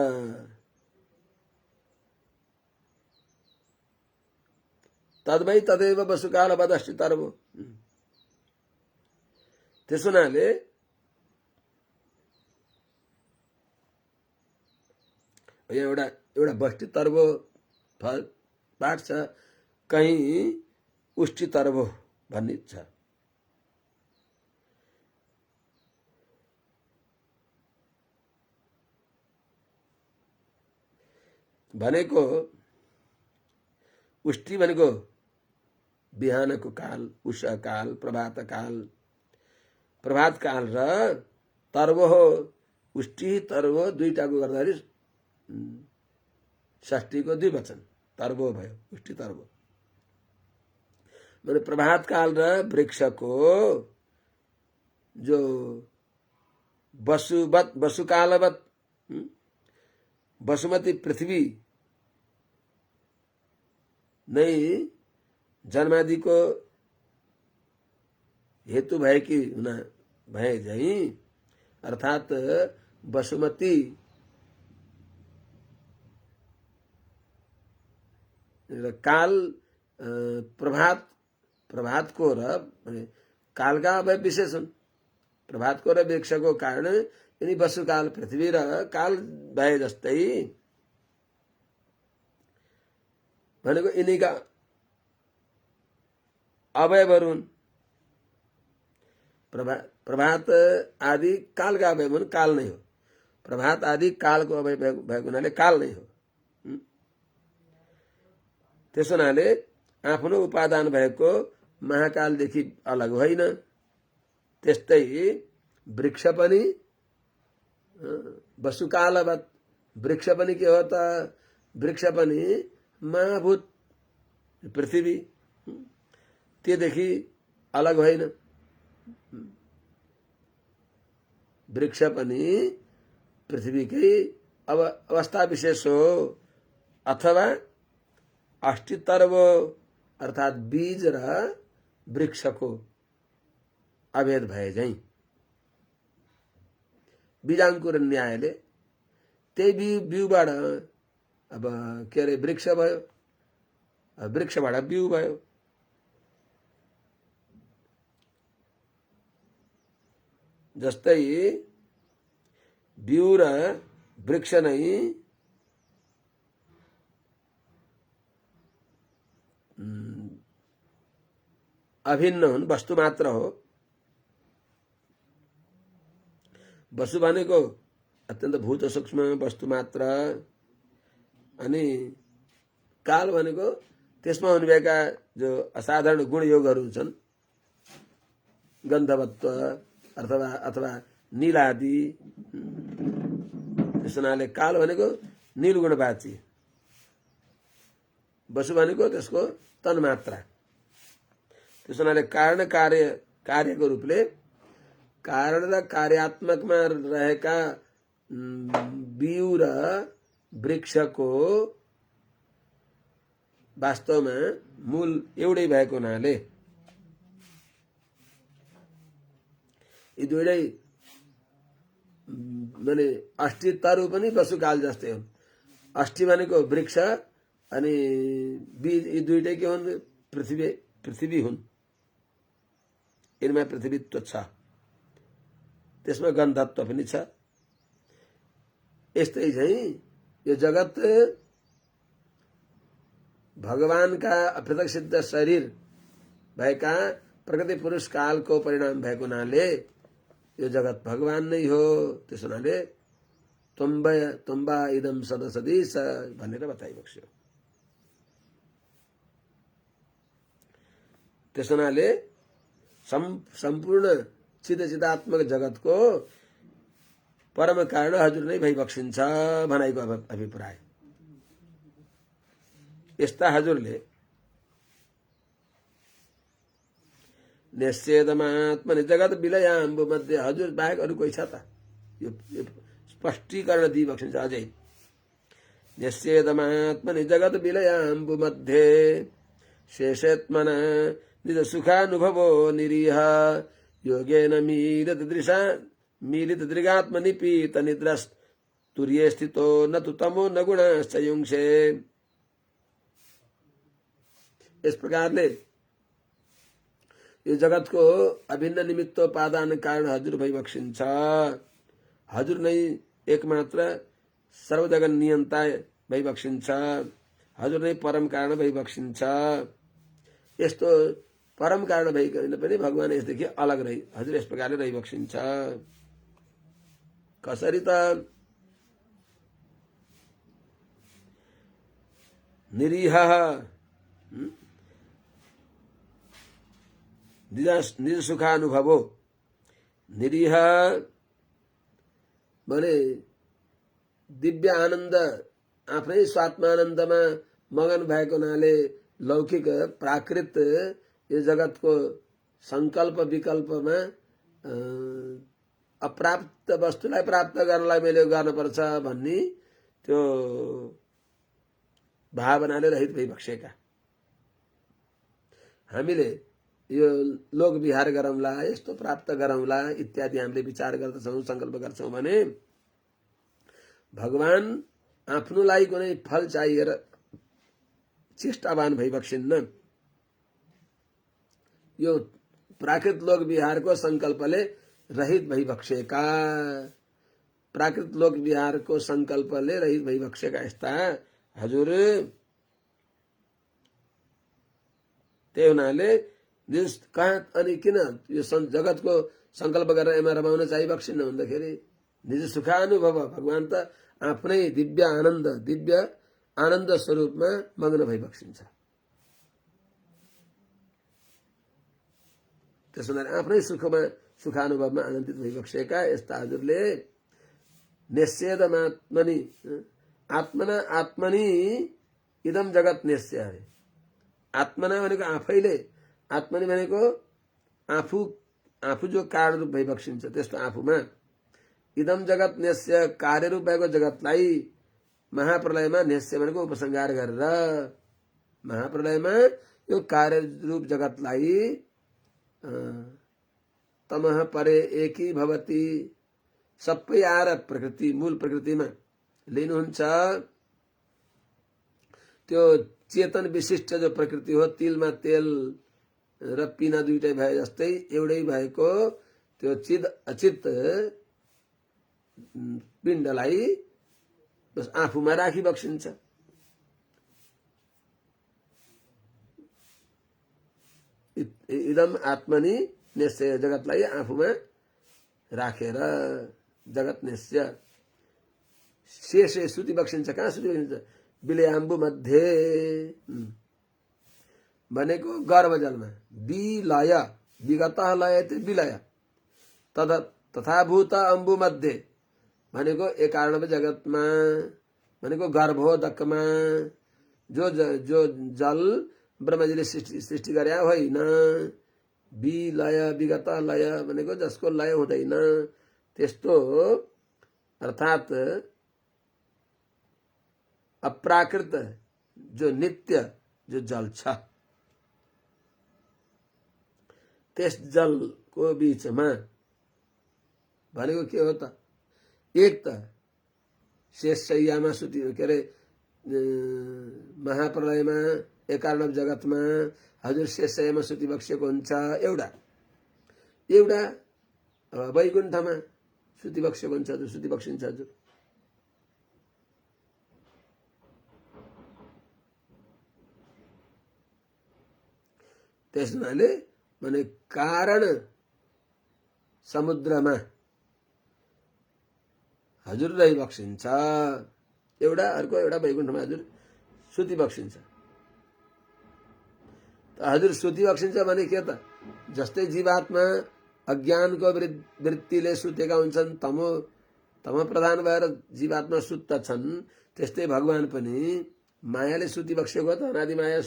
तद्वै तदैव वसुकाल वदष्टि तर्वो। त्यसो हुनाले यहाँ एउटा बस्ती तर्वो पाठ छ, कहीँ उष्टि तर्वो भन्ने छ। भनेको उष्टि भनेको बिहानको काल, उषा काल, प्रभात काल र तर्वो हो। उष्टि तर्वो दुईटाको गर्दाखेरि षष्ठीको द्विवचन, तर्बो भयो उष्टि तर्बो मैंने प्रभात काल र वृक्ष को जो वसुवत वसुकालवत वसुमती पृथ्वी नहीं जन्मादि को हेतु भय की हुना भय झै अर्थात वसुमती काल प्रभात को र काल का अवय विशेषण प्रभात को र वृक्ष को कारण यिनी वसुकाल पृथ्वी र काल भए जस्तै भनेको यिनीका अवयवहरू हुन्। प्रभात आदि काल का अवयव हुन्, काल नै हो। प्रभात आदि काल को अवयव भएको हुनाले काल नै हो। त्यसो हुनाले आफ्नो उपादान भएको महाकालदेखि अलग होइन। त्यस्तै वृक्ष पनि वसुकालवत वृक्ष पनि के हो त वृक्ष पनि महाभूत पृथ्वी त्योदेखि अलग होइन। वृक्ष पनि पृथ्वीकै अवस्था विशेष हो अथवा अष्टितर्व अर्थात बीज र वृक्षको अभेद भए झै बीजाङ्कुर न्यायले त्यही बिउबाट अब के अरे वृक्ष भयो, वृक्षबाट बिउ भयो। जस्तै बिउ र वृक्ष नै अभिन्न हुन्, वस्तु मात्र हो। वस्तु भनेको अत्यन्त भूत सूक्ष्म वस्तु मात्र अनि काल भनेको त्यसमा हुनुभएका जो असाधारण गुण योगहरू छन् गन्धवत्व अथवा नीलादि त्यस हुनाले काल भनेको नीलगुणवाची वसु भनेको त्यसको तन्मात्रा। त्यस हुनाले कारण कार्यको रूपले कारण र कार्यात्मकमा रहेका बिउ र वृक्षको वास्तवमा मूल एउटै भएको हुनाले यी दुईटै माने अष्टि तरु पनि वसुकाल जस्तै हुन्। अष्टि भनेको वृक्ष अनि बीज यी दुईटै के हुन् पृथ्वी हुन्। यिनमा पृथ्वीत्व छ, त्यसमा गन्धत्व पनि छ। यस्तै चाहिँ यो जगत भगवानका अपृथक सिद्ध शरीर भएका प्रकृति पुरुष कालको परिणाम भएको हुनाले यो जगत भगवान नै हो। त्यसो हुनाले तुम्बा इदम सदसदीश भनेर बताइबक्स्यो। त्यसो हुनाले सम्पूर्ण चिदात्मक जगतको परम कारण हजुर नै भइबक्सिन्छ भनाइको अभिप्राय। यस्ता हजुरले निश्चेदमात्मनि जगत विलयाम्बु मध्ये हजुर बाहेक अरू कोही छ त? यो स्पष्टीकरण दिइबक्सिन्छ अझै। निश्चेदमात्मनि जगत विलयाम्बु मध्ये शेषेत्मना निज सुखानुभवो निरीह योगेन मीलित दृगात्म निपीत निद्रस तुर्ये स्थितो न तु तमो न गुणश्च युंक्षे। इस प्रकारले यो जगतको अभिन्न निमित्तोपादान कारण हजुर भइबक्सिन्छ। हजुर नै एकमात्र सर्वजगत नियन्ता भइबक्सिन्छ। हजुर नै परम कारण भइबक्सिन्छ। यस्तो परम कारण भइकन पनि भगवान यसदेखि अलग रही हजुर यस प्रकारले रहिबक्सिन्छ। कसरी त? निरीह निज सुखानुभवो। निरीह भने दिव्य आनन्द आफ्नै स्वात्मानन्दमा मगन भएको हुनाले लौकिक प्राकृत यो जगतको संकल्प विकल्पमा अप्राप्त वस्तुलाई प्राप्त गर्नलाई मैले गर्नुपर्छ भन्ने त्यो भावनाले रहित भइबक्सेका। हामीले यो लोक विहार गरौँला, यस्तो प्राप्त गरौँला इत्यादि हामीले विचार गर्दछौँ, संकल्प गर्छौँ भने भगवान आफ्नोलाई कुनै फल चाहिएर चेष्टावान भइबक्सिन्न। यो प्राकृत लोक विहारको संकल्पले रहित भइबक्सेका, प्राकृत लोक विहारको संकल्पले रहित भइबक्सेका यस्ता हजुर त्यही हुनाले कहाँ अनि किन यो जगतको संकल्प गरेर एमा रमाउन चाहिबक्सिन्न भन्दाखेरि निज सुखानुभव भगवान त आफ्नै दिव्य आनन्द स्वरूपमा मग्न भइबक्सिन्छ। त्यसो हुनाले आफ्नै सुखानुभवमा आनन्दित भइबक्सेका यस्ता हजुरले निषेधमात्मनि आत्मना आत्मनि इदम जगत निश्चय अरे। आत्मना भनेको आफैले, आत्मनि भनेको आफू जो कारण रूप भइबक्सिन्छ त्यस्तो आफूमा इदम जगत निश्चय कार्य रूप भएको जगतलाई महाप्रलयमा निश्चय भनेको उपसंहार गरेर महाप्रलयमा यो कार्य रूप जगतलाई तमह परे एकी भवती सबै आएर प्रकृति मूल प्रकृतिमा लिनुहुन्छ। त्यो चेतन विशिष्ट जो प्रकृति हो, तिलमा तेल र पिना दुईटै भए जस्तै एउटै भएको त्यो चिद अचित पिण्डलाई बस आफूमा राखिबक्सिन्छ। इदम आत्मनि निश्चय जगतलाई आफूमा राखेर जगत निश्चय शेषे सुति बक्सिन्छ। कहाँ सुति बक्सिन्छ? विलयाम्बु मध्ये भनेको गर्भजलमा विलय विगत लय विलय तथाभूत अम्बु मध्ये भनेको एकार्णव जगतमा भनेको गर्भोदकमा जो जल ब्रह्मजीले सृष्टि गरे होइन। विलय विगत लय भनेको जसको लय हुँदैन त्यस्तो अर्थात अप्राकृत जो नित्य जो जल छ त्यस जलको बीचमा भनेको के हो त? एक त शेषशय्यामा सुति के अरे महाप्रलयमा एकार्णव जगतमा हजुर शेषशय्यामा सुति बक्सेको हुन्छ एउटा वैकुण्ठमा सुति बक्सेको हुन्छ हजुर, सुति बक्सिन्छ हजुर। त्यस हुनाले माने कारण समुद्रमा हजुर रही बक्सिन्छ एउटा, अर्को एउटा वैकुण्ठमा हजुर सुति बक्सिन्छ। हजुर सुति बक्सिन्छ भने के त? जस्तै जीवात्मा अज्ञानको वृत्तिले सुतेका हुन्छन्, तम प्रधान भएर जीवात्मा सुत्दछन्, त्यस्तै भगवान पनि मायाले सुति बक्सेको त अनादि माया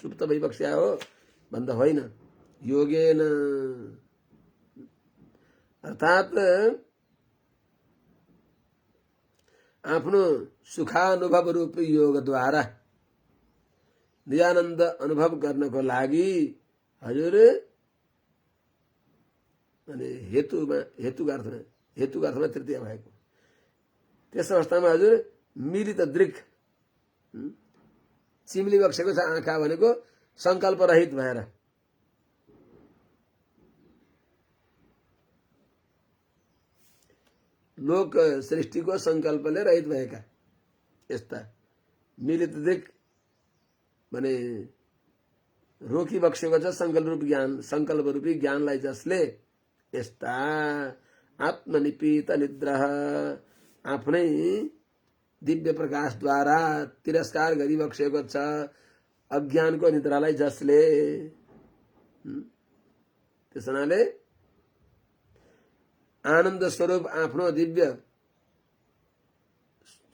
सुप्त भइबक्स्या हो भन्दा होइन। योगेन अर्थात आफ्नो सुखानुभव रूपी योगद्वारा निजानन्द अनुभव गर्नको लागि हजुर अनि हेतुको अर्थमा तृतीय भएको त्यस अवस्थामा हजुर मिलित दृक चिम्ली बक्सेको छ आँखा भनेको संकल्प रहित भएर लोक सृष्टिको संकल्पले रहित भएका यस्ता मिलित दृक भने रोकी बक्सेको छ संकल्प रूपी ज्ञानलाई जसले यस्ता आत्मनिपीत निद्रा आफ्नै दिव्य प्रकाशद्वारा तिरस्कार गरिबक्सेको छ अज्ञानको निद्रालाई जसले। त्यस हुनाले आनन्द स्वरूप आफ्नो दिव्य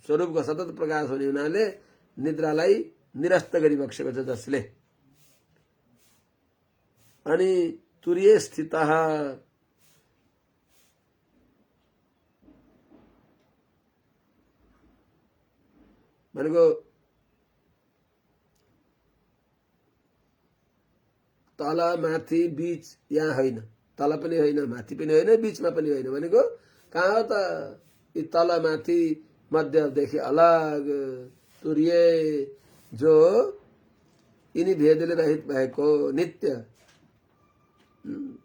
स्वरूपको सतत प्रकाश हुने हुनाले निद्रालाई निरस्त गरिबक्सेको छ जसले। अनि तुर्ये स्थितः भनेको तल माथि बीच यहाँ होइन, तल पनि होइन माथि पनि होइन बीचमा पनि होइन भनेको कहाँ हो त? यी तल माथि मध्यदेखि अलग तुर्ये जो यिनी भेदले रहित भएको नित्य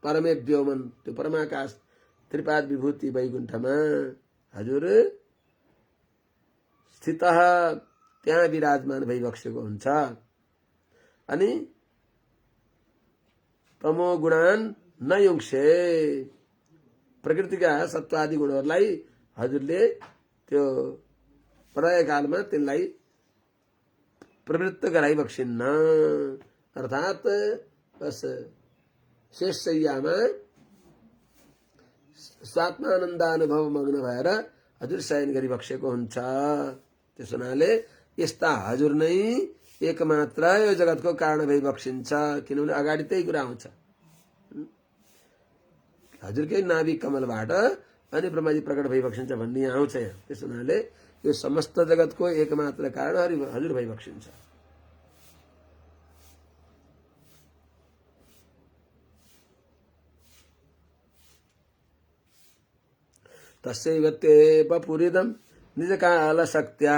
परमे व्योमन त्यो परमाकाश त्रिपाद विभूति वैकुण्ठमा हजुर स्थित त्यहाँ विराजमान भइबक्सेको हुन्छ। अनि तमो गुणान न युङ्से प्रकृतिका सत्वादि गुणहरूलाई हजुरले त्यो प्रलय कालमा तिनलाई प्रवृत्त गराइबक्सिन्न। अर्थात् बस शेष शय्यामा स्वात्मानन्दानुभव मग्न भएर हजुर शयन गरिबक्सेको हुन्छ। त्यसो हुनाले यस्ता हजुर नै एकमात्र यो जगतको कारण भइबक्सिन्छ। किनभने अगाडि त्यही कुरा आउँछ, हजुरकै नाभि कमलबाट अनि ब्रह्माजी प्रकट भइबक्सिन्छ भन्ने आउँछ यहाँ। त्यसो हुनाले यो समस्त जगतको एकमात्र कारण हजुर भइबक्सिन्छ। तस्यैव ते वपुरिदं निजकाल शक्त्या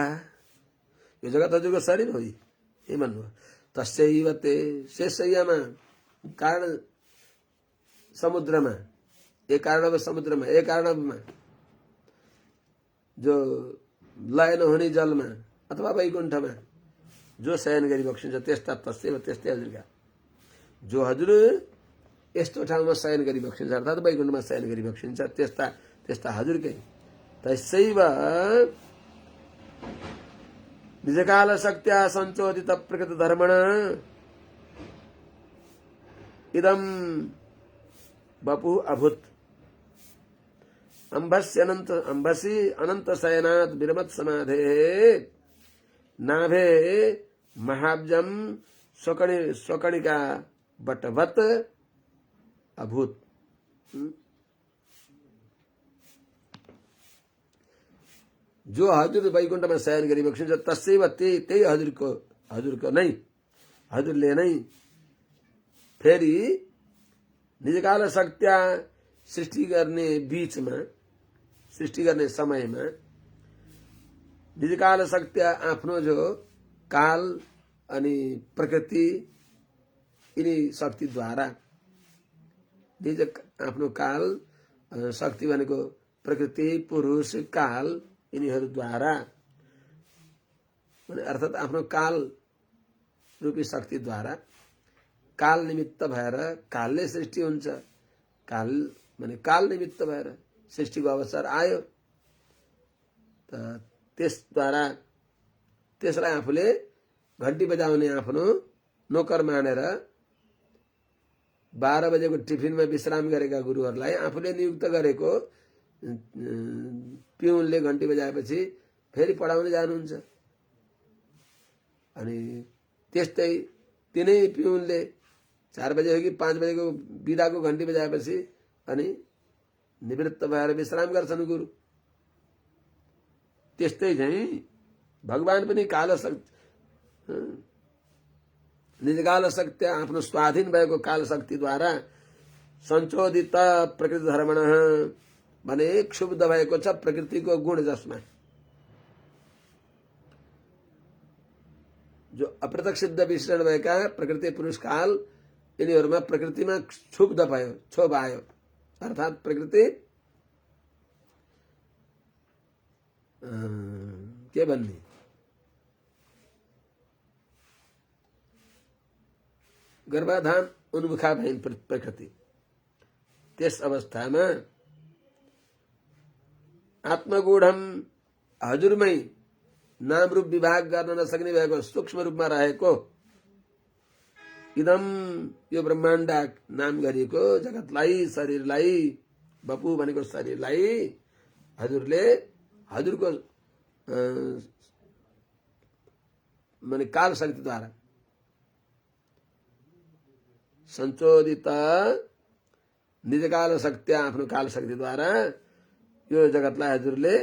यो जगत हजुरको शरीर हो यही भन्नुभयो। तस्यैव ते शेषय्यामा कारण समुद्रमा एक कारण समुद्रमा एक कारणमा जो लय नहुने जलमा अथवा वैकुण्ठमा जो शयन गरिबक्सिन्छ त्यस्ता तस्यैव त्यस्तै हजुरका जो हजुर यस्तो ठाउँमा शयन गरिबक्सिन्छ अर्थात् वैकुण्ठमा शयन गरिबक्सिन्छ त्यस्ता त्यस्ता हजुरकै तस्यैव निजकाल शक्त्या सञ्चोदित प्रकृत धर्मण इदं वपु अभूत अंबसी अनंत शयनात् विरमत समाधे नाभे महाब्जम स्वकणिका बटवत अभूत। जो हजुर वैकुण्ठमा शयन गरिबक्सिन्छ तस्यैव त्यही हजुरको नै हजुरले नै फेरि निजकाल शक्त्या सृष्टि गर्ने बीचमा सृष्टि गर्ने समयमा निजकाल शक्त्या आफ्नो जो काल अनि प्रकृति यिनी शक्तिद्वारा निज आफ्नो काल शक्ति भनेको प्रकृति पुरुष काल यिनीहरूद्वारा अर्थात् आफ्नो काल रूपी शक्तिद्वारा काल निमित्त भएर कालले सृष्टि हुन्छ। काल माने काल निमित्त भएर सृष्टिको अवसर आयो त त्यसद्वारा त्यसलाई आफूले घण्टी बजाउने आफ्नो नोकर मानेर 12 बजेको टिफिनमा विश्राम गरेका गुरुहरूलाई आफूले नियुक्त गरेको पिउनले घण्टी बजाएपछि फेरि पढाउन जानुहुन्छ। अनि त्यस्तै तिनै पिउनले 4 बजे हो कि 5 बजेको बिदाको घण्टी बजाएपछि अनि निवृत्त भएर विश्राम गर्छन् गुरु। त्यस्तै चाहिँ भगवान पनि काल निजकाल शक्ति आफ्नो स्वाधीन भएको काल शक्तिद्वारा सञ्चोदित प्रकृति धर्मण भने क्षुब्ध भएको छ प्रकृतिको गुण जसमा जो अप्रत्यक्ष सिद्ध विश्लेषण भएका प्रकृति पुरुष काल यिनीहरूमा प्रकृतिमा क्षुब्ध भयो क्षोभ आयो अर्थात् प्रकृति के भन्ने गर्भाधान उन्मुखा भइन् प्रकृति। त्यस अवस्थामा आत्मगूढम हजुरमै नाम रूप विभाग गर्न नसक्ने भएको सूक्ष्म रूपमा रहेको इदम यो ब्रह्माण्ड नाम गरिएको जगतलाई शरीरलाई बपु भनेको शरीरलाई हजुरले हजुरको माने काल शक्तिद्वारा सञ्चोदित निजकाल शक्ति आफ्नो काल शक्तिद्वारा यो जगतलाई हजुरले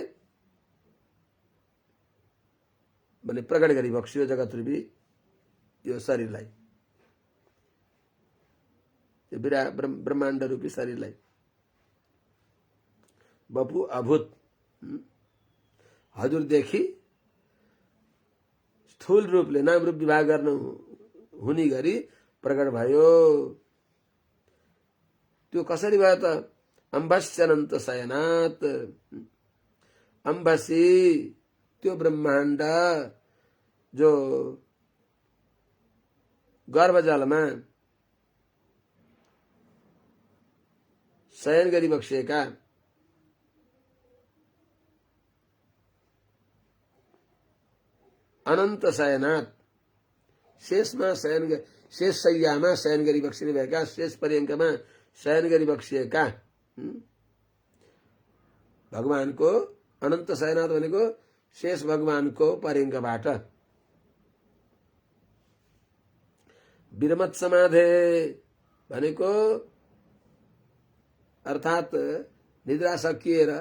माने प्रकट गरी बक्सियो जगत रूपी यो शरीरलाई, यो ब्रह्माण्ड रूपी शरीरलाई। बपु अभूत हजुरदेखि स्थूल रूपले नाम रूप विभाग गर्नु हुने गरी प्रकट भयो। त्यो कसरी भयो त? अम्बस्यनन्त शयनात, अम्बसी त्यो ब्रह्माण्ड जो गर्भजलमा शयन गरी बक्सिएका अनन्त शयनात, शेषमा शयन, शेष शय्यामा शयन गरी बक्सिने भएका, शेष पर्यङ्कमा शयन गरी बक्सिएका भगवानको अनन्त शयनाथ भनेको शेष भगवानको पर्यङ्कबाट विरमत समाधे भनेको अर्थात् निद्रा सकिएर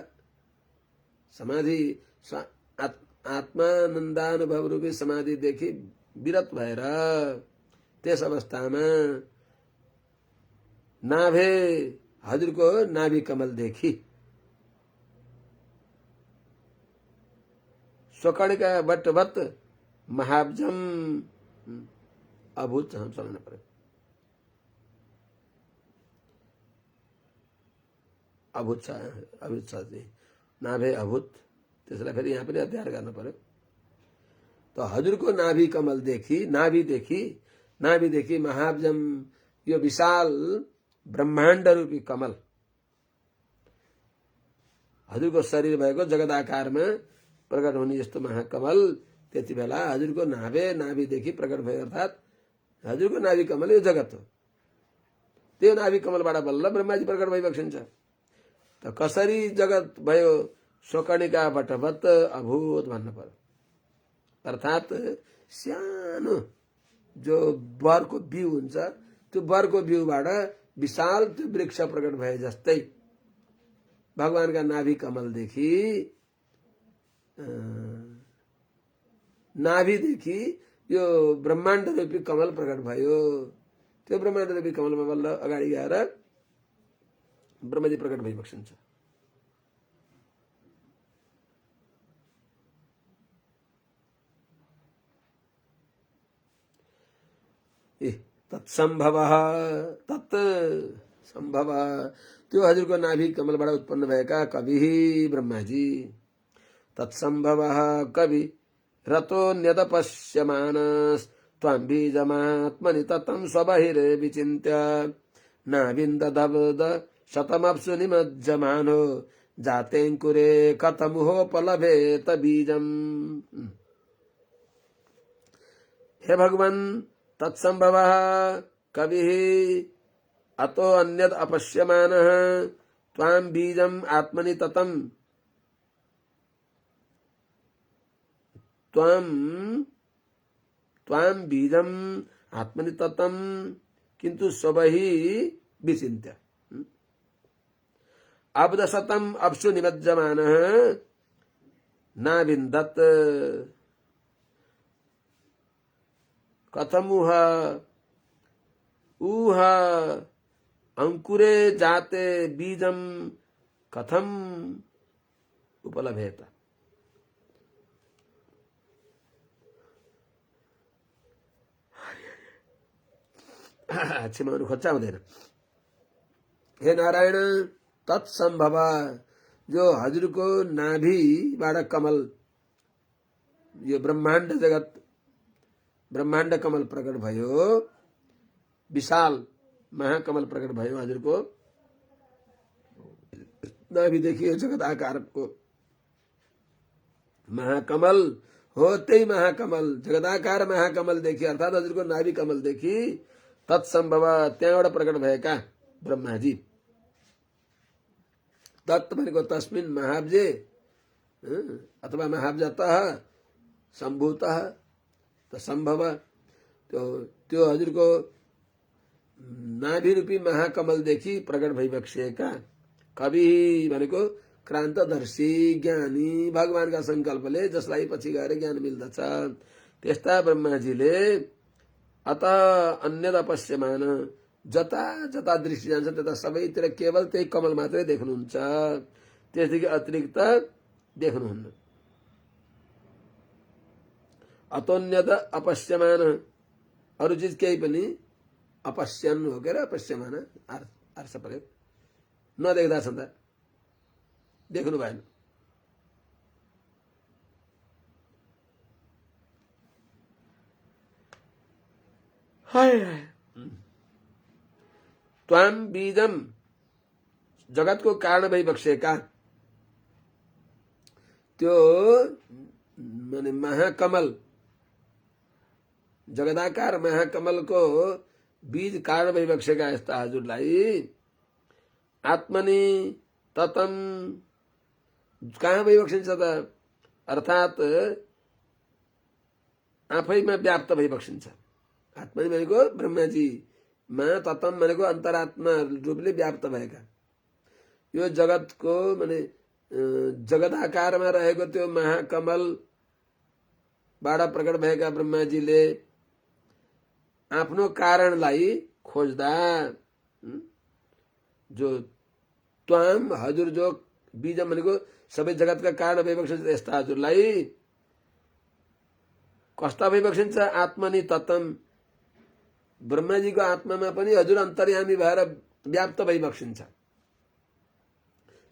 समाधि आत्मानन्दानुभव रूपी समाधिदेखि विरत भएर त्यस अवस्थामा नाभे हजुरको नाभि कमलदेखि स्वकणिका वटवत महाब्जम अभूत चलाउन पर्यो। अभूत छ, अभूत छ नाभे अभूत, त्यसलाई फेरि यहाँ पनि अध्ययन गर्नु पर्यो। त हजुरको नाभि कमलदेखि नाभिदेखि महाब्जम यो विशाल ब्रह्माण्ड रूपी कमल हजुरको शरीर भएको जगदाकारमा प्रकट हुने यस्तो महाकमल त्यति बेला हजुरको नाभिदेखि प्रकट भयो। अर्थात् हजुरको नाभि कमल यो जगत हो। त्यो नाभि कमलबाट बल्ल ब्रह्माजी प्रकट भइबक्सिन्छ। त कसरी जगत भयो? स्वकणिका वटवत अभूत भन्नु पर्यो। अर्थात् सानो जो बरको बिउ हुन्छ त्यो बरको बिउबाट विशाल त्यो वृक्ष प्रकट भए जस्तै भगवानका नाभि कमलदेखि नाभिदेखि यो ब्रह्माण्ड रूपी कमल प्रकट भयो। त्यो ब्रह्माण्ड रूपी कमलमा बल्ल अगाडि गएर ब्रह्मजी प्रकट भइबक्सिन्छ। तत्सम्भव तत्सम्भव त्यो हजुरको नाभि कमलबाट उत्पन्न भएका कवि ब्रह्माजी। तत्सम्भव कवि रतोऽन्यदपश्यमानस् त्वां बीजमात्मनि ततं स्वबहिरे विचिन्त्य नाविन्ददब्द शतमप्सु निमज्जमानो जातेऽङ्कुरे कथमुहोपलभेत बीजम्। हे भगवान्, तत्सम्भव कवि अतो अन्यद अपश्यमानः त्वां बीजम् आत्मनि ततं त्वां बीजम् आत्मनि ततं किन्तु स्वबहि विचिन्त्य अब्दशतम् अप्सु निमज्जमानः नाविन्दत् कथमुह ऊह अंकुरे जाते बीजम कथम उपलभेत। छिमाउनु खोज्छा हुँदैन। हे नारायण, तत्सम्भव जो हजुरको नाभिबाट कमल यो ब्रह्माण्ड जगत ब्रह्माण्ड कमल प्रकट भयो, विशाल महाकमल प्रकट भयो हजुरको नाभिदेखि यो जगत आकारको महाकमल हो। त्यही महाकमल जगदाकार महाकमल देखि अर्थात् हजुरको नाभि कमल देखि तत्सम्भव त्यहाँबाट प्रकट भएका ब्रह्माजी। तत् भनेको तस्मिन् महाब्जे अथवा महाब्जतः सम्भूतः त सम्भव त्यो हजुरको नाभि रूपी महाकमलदेखि प्रकट भइबक्सिएका कवि भनेको क्रान्तदर्शी ज्ञानी भगवानका संकल्पले जसलाई पछि गएर ज्ञान मिल्दछ त्यस्ता ब्रह्माजीले अत अन्यदा पश्यमान जता जता दृष्टि जान्छ त्यता सबैतिर केवल त्यही कमल मात्रै देख्नुहुन्छ, त्यसदेखि अतिरिक्त देख्नुहुन्न। अतोन्यत अपश्यमान अरू चिज केही पनि अपश्यन हो के अपश्यमान आर्ष प्रयोग नदेख्दा छँदा देख्नु भएन। त्वाम बीजम जगतको कारण भइबक्सेका त्यो माने महाकमल जगदाकार महाकमलको बीज कारण भइबक्सेका यस्ता हजुरलाई आत्मनि ततम कहाँ भइबक्सिन्छ त अर्थात आफैमा व्याप्त भइबक्सिन्छ। आत्मनि भनेको ब्रह्माजीमा ततम भनेको अन्तरात्मा रूपले व्याप्त भएका यो जगतको माने जगत आकारमा रहेको त्यो महाकमलबाट प्रकट भएका ब्रह्माजीले आफ्नो कारणलाई खोज्दा जो त्वाम हजुर जो बीज भनेको सबै जगतका कारण भइबक्सिन्छ यस्ता हजुरलाई कस्ता भइबक्सिन्छ आत्मनि ततम ब्रह्माजीको आत्मामा पनि हजुर अन्तर्यामी भएर व्याप्त भइबक्सिन्छ।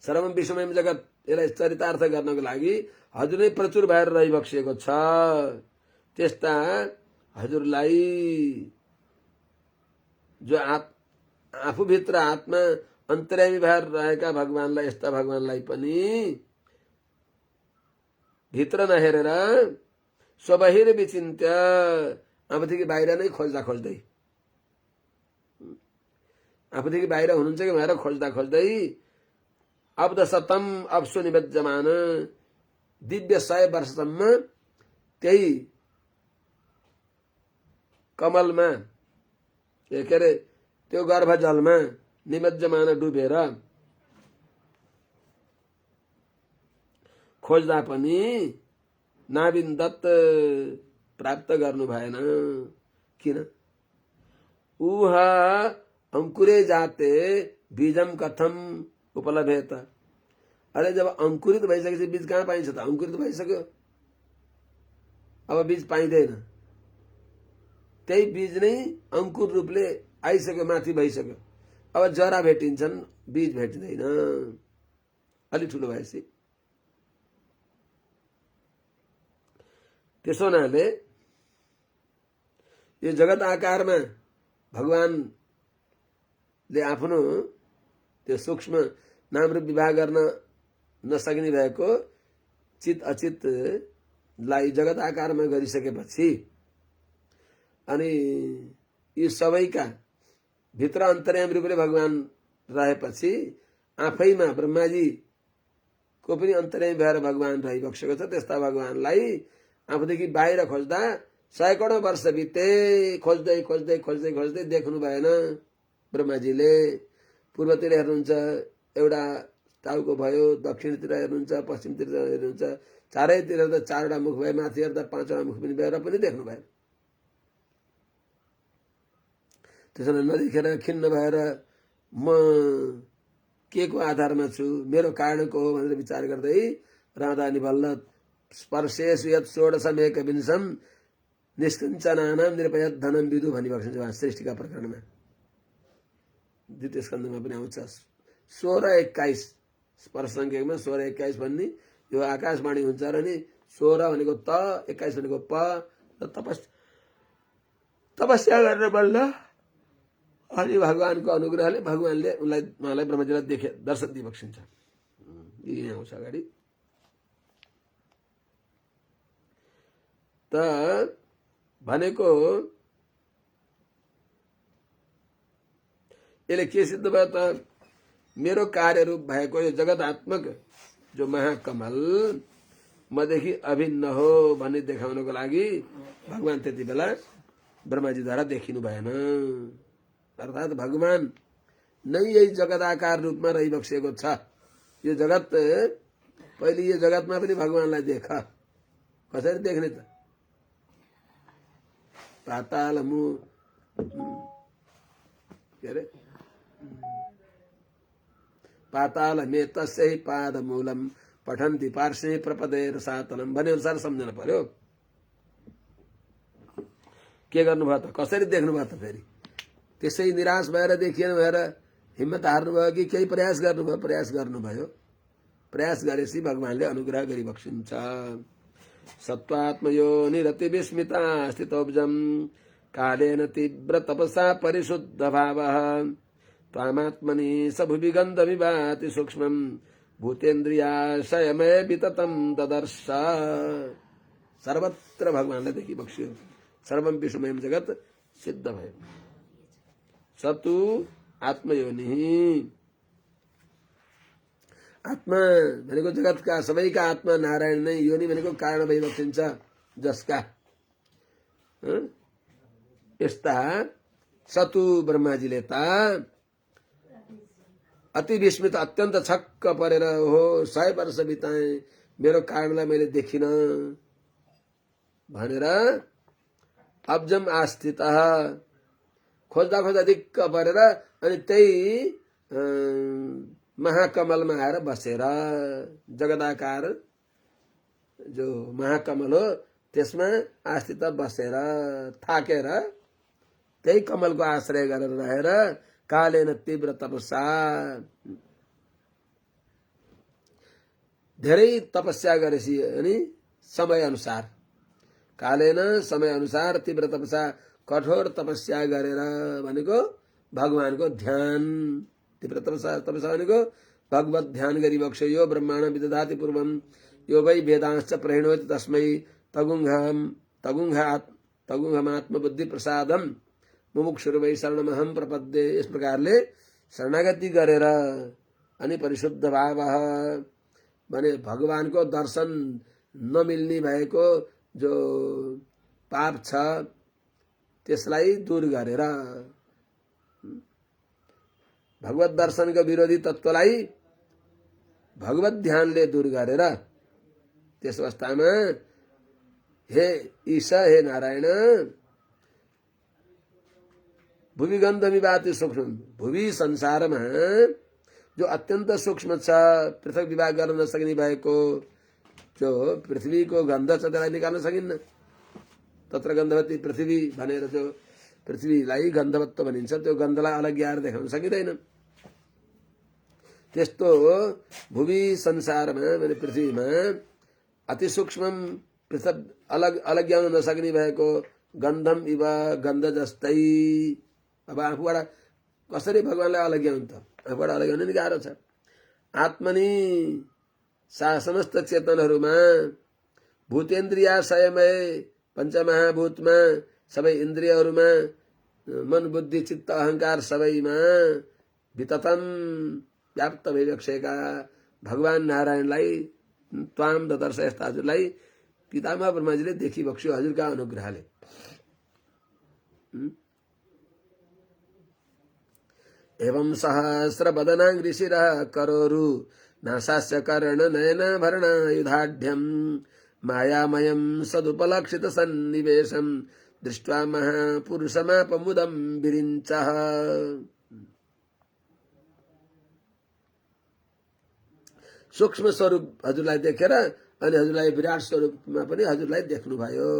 सर्वम विश्वमय जगत यसलाई चरितार्थ गर्नको लागि हजुर नै प्रचुर भएर रहिबक्सिएको छ। त्यस्ता हजुरलाई जो आफूभित्र आत्मा अन्तर्यामी भएर रहेका भगवानलाई यस्ता भगवानलाई पनि भित्र नहेरेर स्वबाहिर विचिन्त्य आफूदेखि बाहिर नै खोज्दा खोज्दै आफूदेखि बाहिर हुनुहुन्छ कि भनेर खोज्दा खोज्दै अब्द सतम अप्सु निबज्जमान दिव्य 100 वर्षसम्म त्यही कमलमा के अरे त्यो गर्भ जलमा निमज्जमान डुबेर खोज्दा पनि नाविन्दत प्राप्त गर्नु भएन। किन? उहा अंकुरे जाते बीजम कथम उपलब्धेत। अरे जब अंकुरित भइसकेपछि बीज कहाँ पाइन्छ त? अंकुरित भइसक्यो, अब बीज पाइँदैन। त्यही बीज नै अंकुर रूपले आइसक्यो, माथि भइसक्यो। अब जरा भेटिन्छन्, बीज भेटिँदैन अलि ठुलो भएपछि। त्यसो हुनाले यो जगत आकारमा भगवानले आफ्नो त्यो सूक्ष्म नाम रूप विवाह गर्न नसक्ने भएको चित अचितलाई जगत आकारमा गरिसकेपछि अनि यी सबैका भित्र अन्तर्यामी रूपले भगवान रहेपछि आफैमा ब्रह्माजीको पनि अन्तर्यामी भएर भगवान रहिबक्सेको छ। त्यस्ता भगवानलाई आफूदेखि बाहिर खोज्दा 100 करोड वर्ष बिते, खोज्दै खोज्दै खोज्दै खोज्दै देख्नु भएन। ब्रह्माजीले पूर्वतिर हेर्नुहुन्छ एउटा टाउको भयो, दक्षिणतिर हेर्नुहुन्छ, पश्चिमतिर हेर्नुहुन्छ, चारैतिर त 4वटा मुख भए, माथि हेर्दा 5वटा मुख पनि भएर पनि देख्नु भएन। त्यसैले नदेखेर खिन्न भएर म के को आधारमा छु, मेरो कारणको हो भनेर विचार गर्दै राधा निबल्ल स्पर्शेषु यत् षोडशमेक विंशम निष्कञ्चनानां निरपयत् धनं विदु भनिबक्सिन्छ उहाँ सृष्टिका प्रकरणमा। द्वितीय स्कन्धमा पनि आउँछ 16-21 स्पर्श संख्यकमा 16-21 भन्ने यो आकाशवाणी हुन्छ र नि 16 भनेको त, 21 भनेको प र तपस्या गरेर बल्ल अनि भगवानको अनुग्रहले भगवानले उहाँलाई ब्रह्मजीलाई दर्शन दिइबक्सिन्छ। यही आउँछ अगाडि। त भनेको यसले के सिद्ध भयो त? मेरो कार्यरूप भएको यो जगदात्मक जो महाकमल मदेखि अभिन्न हो भन्ने देखाउनको लागि भगवान त्यति बेला ब्रह्माजीद्वारा देखिनु भएन। अर्थात् भगवान नै यही जगदाकार रूपमा रहिबक्सिएको छ। यो जगत पहिले यो जगतमा पनि भगवानलाई देख, कसरी देख्ने त? पाताल मु के अरे पाताल मे तस्यै पाद मूलम पठन्ति पार्श्वे प्रपदे रसातलम भने अनुसार सम्झनु पर्यो। के गर्नुभयो त? कसरी देख्नुभयो त? फेरि त्यसै निराश भएर देखिएन भएर हिम्मत हार्नुभयो कि केही प्रयास गर्नुभयो? प्रयास गर्नुभयो। प्रयास गरेपछि भगवानले अनुग्रह गरिबक्सिन्छ। सत्वात्मयो निरति विस्मिता स्थितोब्जम कालेन तीव्र तपसा परिशुद्ध भावः त्वामात्मनि सभुवि गन्धमिवाति सूक्ष्मं भूतेन्द्रियाशयमय विततं ददर्श। सर्वत्र भगवानले देखिबक्स्यो। सर्वम विश्वमयम जगत सिद्ध भयो। सतु आत्मयोनि, आत्मा भनेको जगतका सबैका आत्मा नारायण नै, योनि भनेको कारण भइबक्सिन्छ जसका। यस्ता सतु ब्रह्माजीले त अति विस्मित अत्यन्त छक्क परेर हो 100 वर्ष बिताए मेरो कारणलाई मैले देखिन भनेर अब्जम आस्थित खोज्दा खोज्दा दिक्क परेर अनि त्यही महाकमलमा आएर बसेर, जगदाकार जो महाकमल हो त्यसमा आस्थित बसेर थाकेर त्यही कमलको आश्रय गरेर रहेर कालेन तीव्र तपस्या, धेरै तपस्या गरेपछि अनि समय अनुसार, कालेन समय अनुसार तीव्र तपस्या कठोर तपस्या गरेर भनेको भगवानको ध्यान। तीव्र तपस्या भनेको भगवत ध्यान गरिबक्स्यो। यो ब्रह्माण्ड विदधाति पूर्वम यो वै वेदांश्च प्रणोति तस्मै तगुंहमात्मबुद्धि प्रसादम मुमुक्षुर्वै शरणमहं प्रपद्ये। इस प्रकारले शरणागति गरेर अनि परिशुद्ध भाव भने भगवानको दर्शन नमिल्ने भएको जो पाप छ त्यसलाई दूर गरेर, भगवत दर्शनको विरोधी तत्त्वलाई भगवत ध्यानले दूर गरेर त्यस अवस्थामा हे ईशा, हे नारायण, भुवि गन्धमिवाति सूक्ष्म, भुवि संसारमा जो अत्यन्त सूक्ष्म छ, पृथक विभाग गर्न नसक्ने भएको जो पृथ्वीको गन्ध छ त्यसलाई निकाल्न सकिन्न। तत्र गन्धवती पृथ्वी भनेर जो पृथ्वीलाई गन्धवत्व भनिन्छ त्यो गन्धलाई अलग्याएर देखाउन सकिँदैन। त्यस्तो भुवि संसारमा भने पृथ्वीमा अति सूक्ष्म पृथक अलग्याउन नसक्ने भएको गन्धम इव, गन्ध जस्तै। अब आफूबाट कसरी भगवानलाई अलग्याउनु त? आफूबाट अलग्याउनु नि गाह्रो छ। आत्मनि समस्त चेतनहरूमा भूतेन्द्रियाशयमय पञ्चमहाभूतमा सबै इन्द्रियहरूमा मन बुद्धि चित्त अहंकार सबैमा विततम व्याप्त भइबक्सेका भगवान नारायणलाई त्वाम ददर्श, यस्ता हजुरलाई पितामह ब्रह्माजीले देखिबक्स्यो हजुरका अनुग्रहले। एवं सहस्र बदनां ऋषिरः करोरु नासास्य कर्ण नयन भरणायुधाढ्यं मायामयं सदुपलक्षित सन्निवेशं दृष्ट्वा महापुरुषमापमुदं विरिञ्चः। सूक्ष्म स्वरूप हजुरलाई देखेर अनि हजुरलाई विराट स्वरूपमा पनि हजुरलाई देख्नुभयो।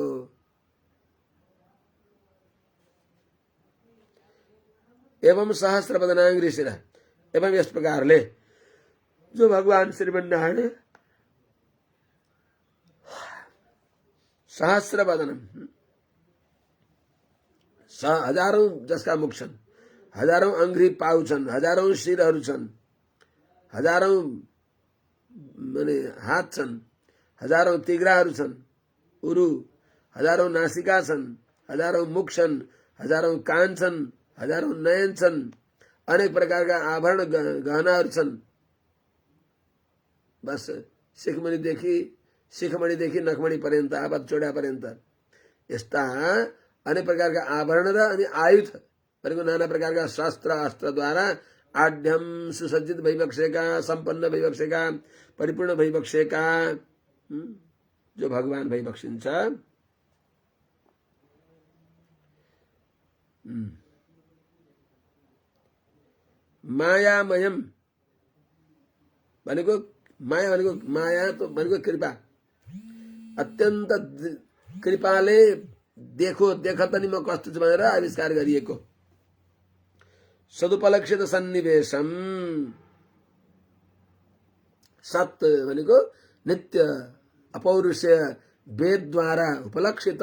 एवं सहस्र बदनां ऋषिरः, एवं यस प्रकारले जो भगवान श्रीमन्नारायण सहस्र बदनम, हजारौं जसका मुख छन्, हजारौं अंग्री पाउ छन्, हजारौं शिरहरू छन्, हजारौं माने हात छन्, हजारौं तिग्राहरू छन्, उरु हजारौं नासिका छन्, हजारौं मुख छन्, हजारौं कान छन्, हजारौं नयन छन्, अनेक प्रकारका आभरण गहनाहरू छन्। बस सिखमुनिदेखि शिखमणिदेखि नखमणि पर्यन्त आवाज चोडा पर्यन्त यस्ता अनेक प्रकारका आभरण र अनि आयुध भनेको नाना प्रकारका शस्त्र अस्त्रद्वारा आढ्यम सुसज्जित भइबक्सेका सम्पन्न भइबक्सेका परिपूर्ण भइबक्सेका जो भगवान भइबक्सिन्छ मायामयम भनेको माया भनेको माया त भनेको कृपा अत्यन्त कृपाले देखो देख त नि म कस्तो छु भनेर आविष्कार गरिएको सदुपलक्षित सन्निवेशम सत भनेको नित्य अपौरुषेय वेदद्वारा उपलक्षित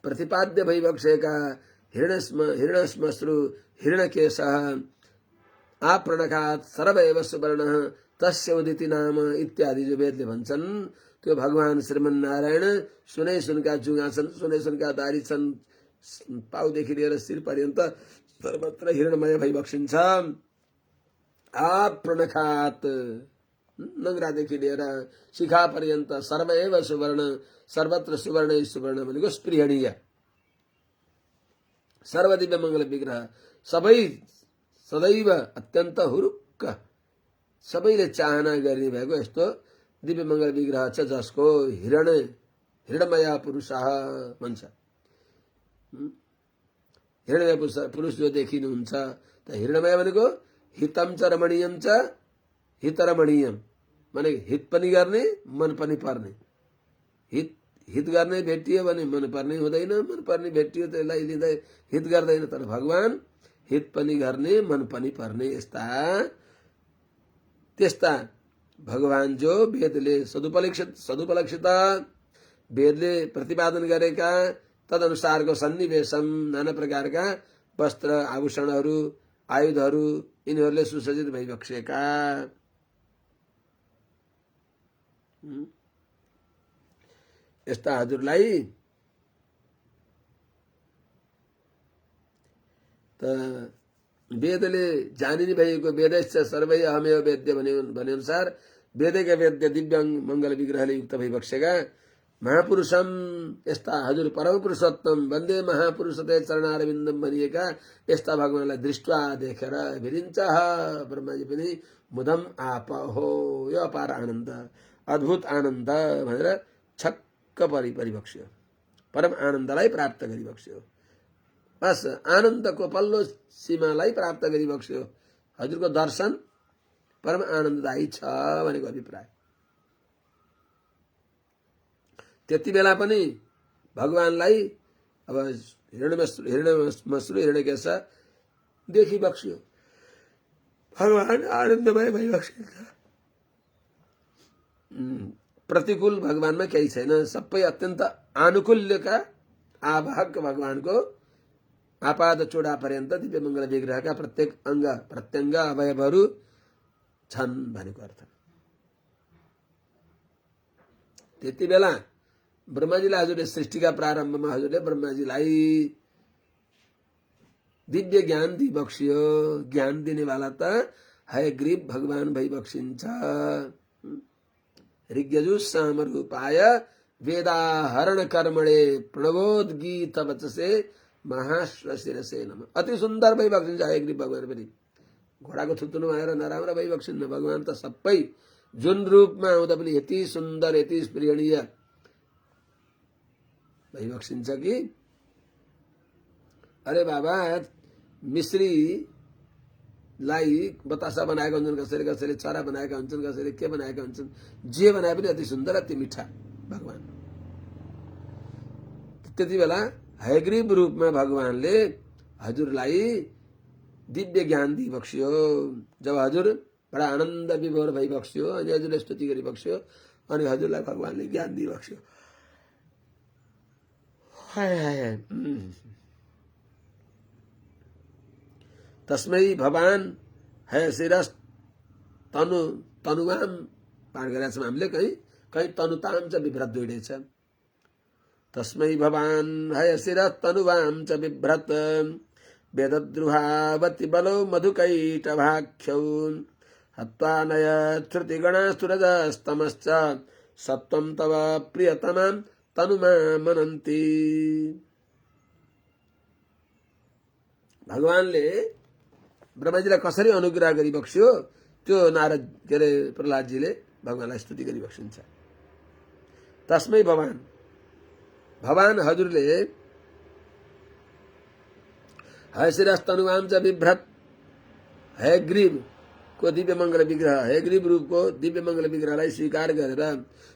प्रतिपाद्य भइबक्सेका हिरण्यश्मश्रु हिरण्यकेश आप्रणखात सर्वैव सुवर्ण तस्य उदिति नाम इत्यादि जो वेदले भन्छन् त्यो भगवान श्रीमन्नारायण सुनै सुनका जुगा छन् सुनै सुनका दारी छन् पाउदेखि लिएर शिर पर्यन्त सर्वत्र हिरणमय भइबक्सिन्छ आप्रणखात नगरादेखि लिएर शिखा पर्यन्त सर्वैव सुवर्ण सर्वत्र सुवर्ण सुवर्ण भनेको स्पृहणीय सर्वदिव्य मङ्गल विग्रह सबै सदैव अत्यन्त हुरुक्क सबैले चाहना गर्ने भएको यस्तो दिव्य मङ्गल विग्रह छ जसको हिरणमय पुरुष भन्छ हिरणमय पुरुष जो देखिनुहुन्छ त हिरणमय भनेको हितम च रमणीयम च हितरमणीयम माने हित पनि गर्ने मन पनि पर्ने हित गर्ने भेटियो भने मन पर्ने हुँदैन मन पर्ने भेटियो त्यसलाई लिँदै हित गर्दैन तर भगवान हित पनि गर्ने मन पनि पर्ने त्यस्ता भगवान जो वेदले सदुपलक्षित वेदले प्रतिपादन गरेका तदनुसारको सन्निवेशम नाना प्रकारका वस्त्र आभूषणहरू आयुधहरू यिनीहरूले सुसज्जित भइबक्सेका यस्ता हजुरलाई त वेदले जानिने भएको वेदश्च सर्वै अहमेव वेद्य भने अनुसार वेदका वेद्य दिव्याङ मङ्गल विग्रहले युक्त भइबक्सेका महापुरुषम यस्ता हजुर परम पुरुषोत्तम वन्दे महापुरुषते चरणारविन्दम भनिएका यस्ता भगवानलाई दृष्टि देखेर भिरिन्छ ब्रह्माजी पनि मुदम आप हो यो अपार आनन्द अद्भुत आनन्द भनेर छक्क परिबक्स्यो परम आनन्दलाई प्राप्त गरिबक्स्यो बस आनन्दको पल्लो सीमालाई प्राप्त गरिबक्स्यो हजुरको दर्शन परम आनन्ददायी छ भनेको अभिप्राय त्यति बेला पनि भगवानलाई अब हिरण्यश्मश्रु हिरण्यकेश देखिबक्स्यो भगवान आनन्दमय भइबक्सिन्छ प्रतिकूल भगवानमा केही छैन सबै अत्यन्त आनुकूल्यका आवाहक भगवानको आपाद चोडा पर्यन्त दिव्य मङ्गल विग्रहका प्रत्येक अङ्ग प्रत्यङ्ग अवयवहरू छन् भनेको अर्थ त्यति बेला ब्रह्माजीलाई हजुरले सृष्टिका प्रारम्भमा हजुरले ब्रह्माजीलाई दिव्य ज्ञान दिइबक्सियो ज्ञान दिनेवाला त हयग्रीव भगवान भइबक्सिन्छ ऋग्यजु सामरूपाय वेदाहरण कर्मणे प्रणवोद्गीत वचसे महाश्वशिरसे नमः अति सुन्दर भइबक्सिन्छ हयग्रीव भगवान पनि घोडाको थुत्नु आएर नराम्रो भइबक्सिन्न भगवान त सबै जुन रूपमा आउँदा पनि यति सुन्दर यति स्पृहणीय भइबक्सिन्छ कि अरे बाबा मिश्रीलाई बतासा बनाएका हुन्छन् कसैले कसैले चरा बनाएका हुन्छन् कसैले के बनाएका हुन्छन् जे बनाए पनि अति सुन्दर अति मिठा भगवान त्यति बेला हयग्रीव रूपमा भगवानले हजुरलाई दिव्य ज्ञान दिइबक्स्यो जब हजुर बडा आनन्द विभोर भइबक्स्यो अनि हजुरले स्तुति गरिबक्स्यो अनि हजुरलाई भगवानले ज्ञान दिइबक्स्यो तस्मै भवान हयशिरस तनुवाम पाठ गरेका छौँ हामीले कहीँ तनुताम च विभ्रत दुईटै छ तस्मै भवान हयशिरस तनुवाम च विभ्रत वेदद्रुहावति बलो मधुकैटभाख्यौ हत्वा नय श्रुतिगणास्तुरजस्तमश्च सत्वं तव प्रियतमां तनुमा मनन्ति। भगवानले ब्रह्माजीलाई कसरी अनुग्रह गरिबक्स्यो त्यो नारद के अरे प्रहलादजीले भगवानलाई स्तुति गरिबक्सिन्छ। तस्मै भगवान हजुरले हयशिरस्तनुवां च बिभ्रत हयग्रीव को दिव्य मंगल विग्रह, हयग्रीव रूप को दिव्य मंगल विग्रहलाई स्वीकार गरेर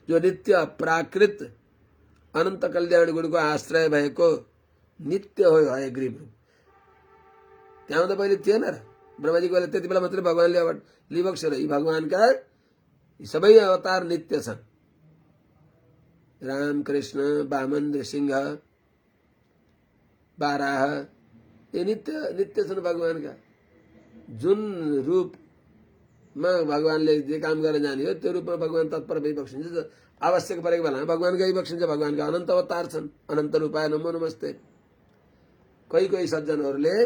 जो नित्य प्राकृत अनन्त कल्याण गुणको आश्रय भएको नित्य हो हयग्रीव रूप। त्यहाँ त पहिले थिएन र, ब्रह्माजीको बेला त्यति बेला मात्रै भगवानले लिबक्स्यो र। यी भगवानका सबै अवतार नित्य छन्। राम कृष्ण वामन नृसिंह बाराह ये नित्य छन् भगवानका। जुन रूपमा भगवानले जे काम गर्न जाने हो त्यो रूपमा भगवान तत्पर भइबक्सिन्छ। आवश्यक परेको बेलामा भगवान गइबक्सिन्छ। भगवानका अनन्त अवतार छन्। अनन्त रूपाय नमो नमस्ते। कोही सज्जनहरूले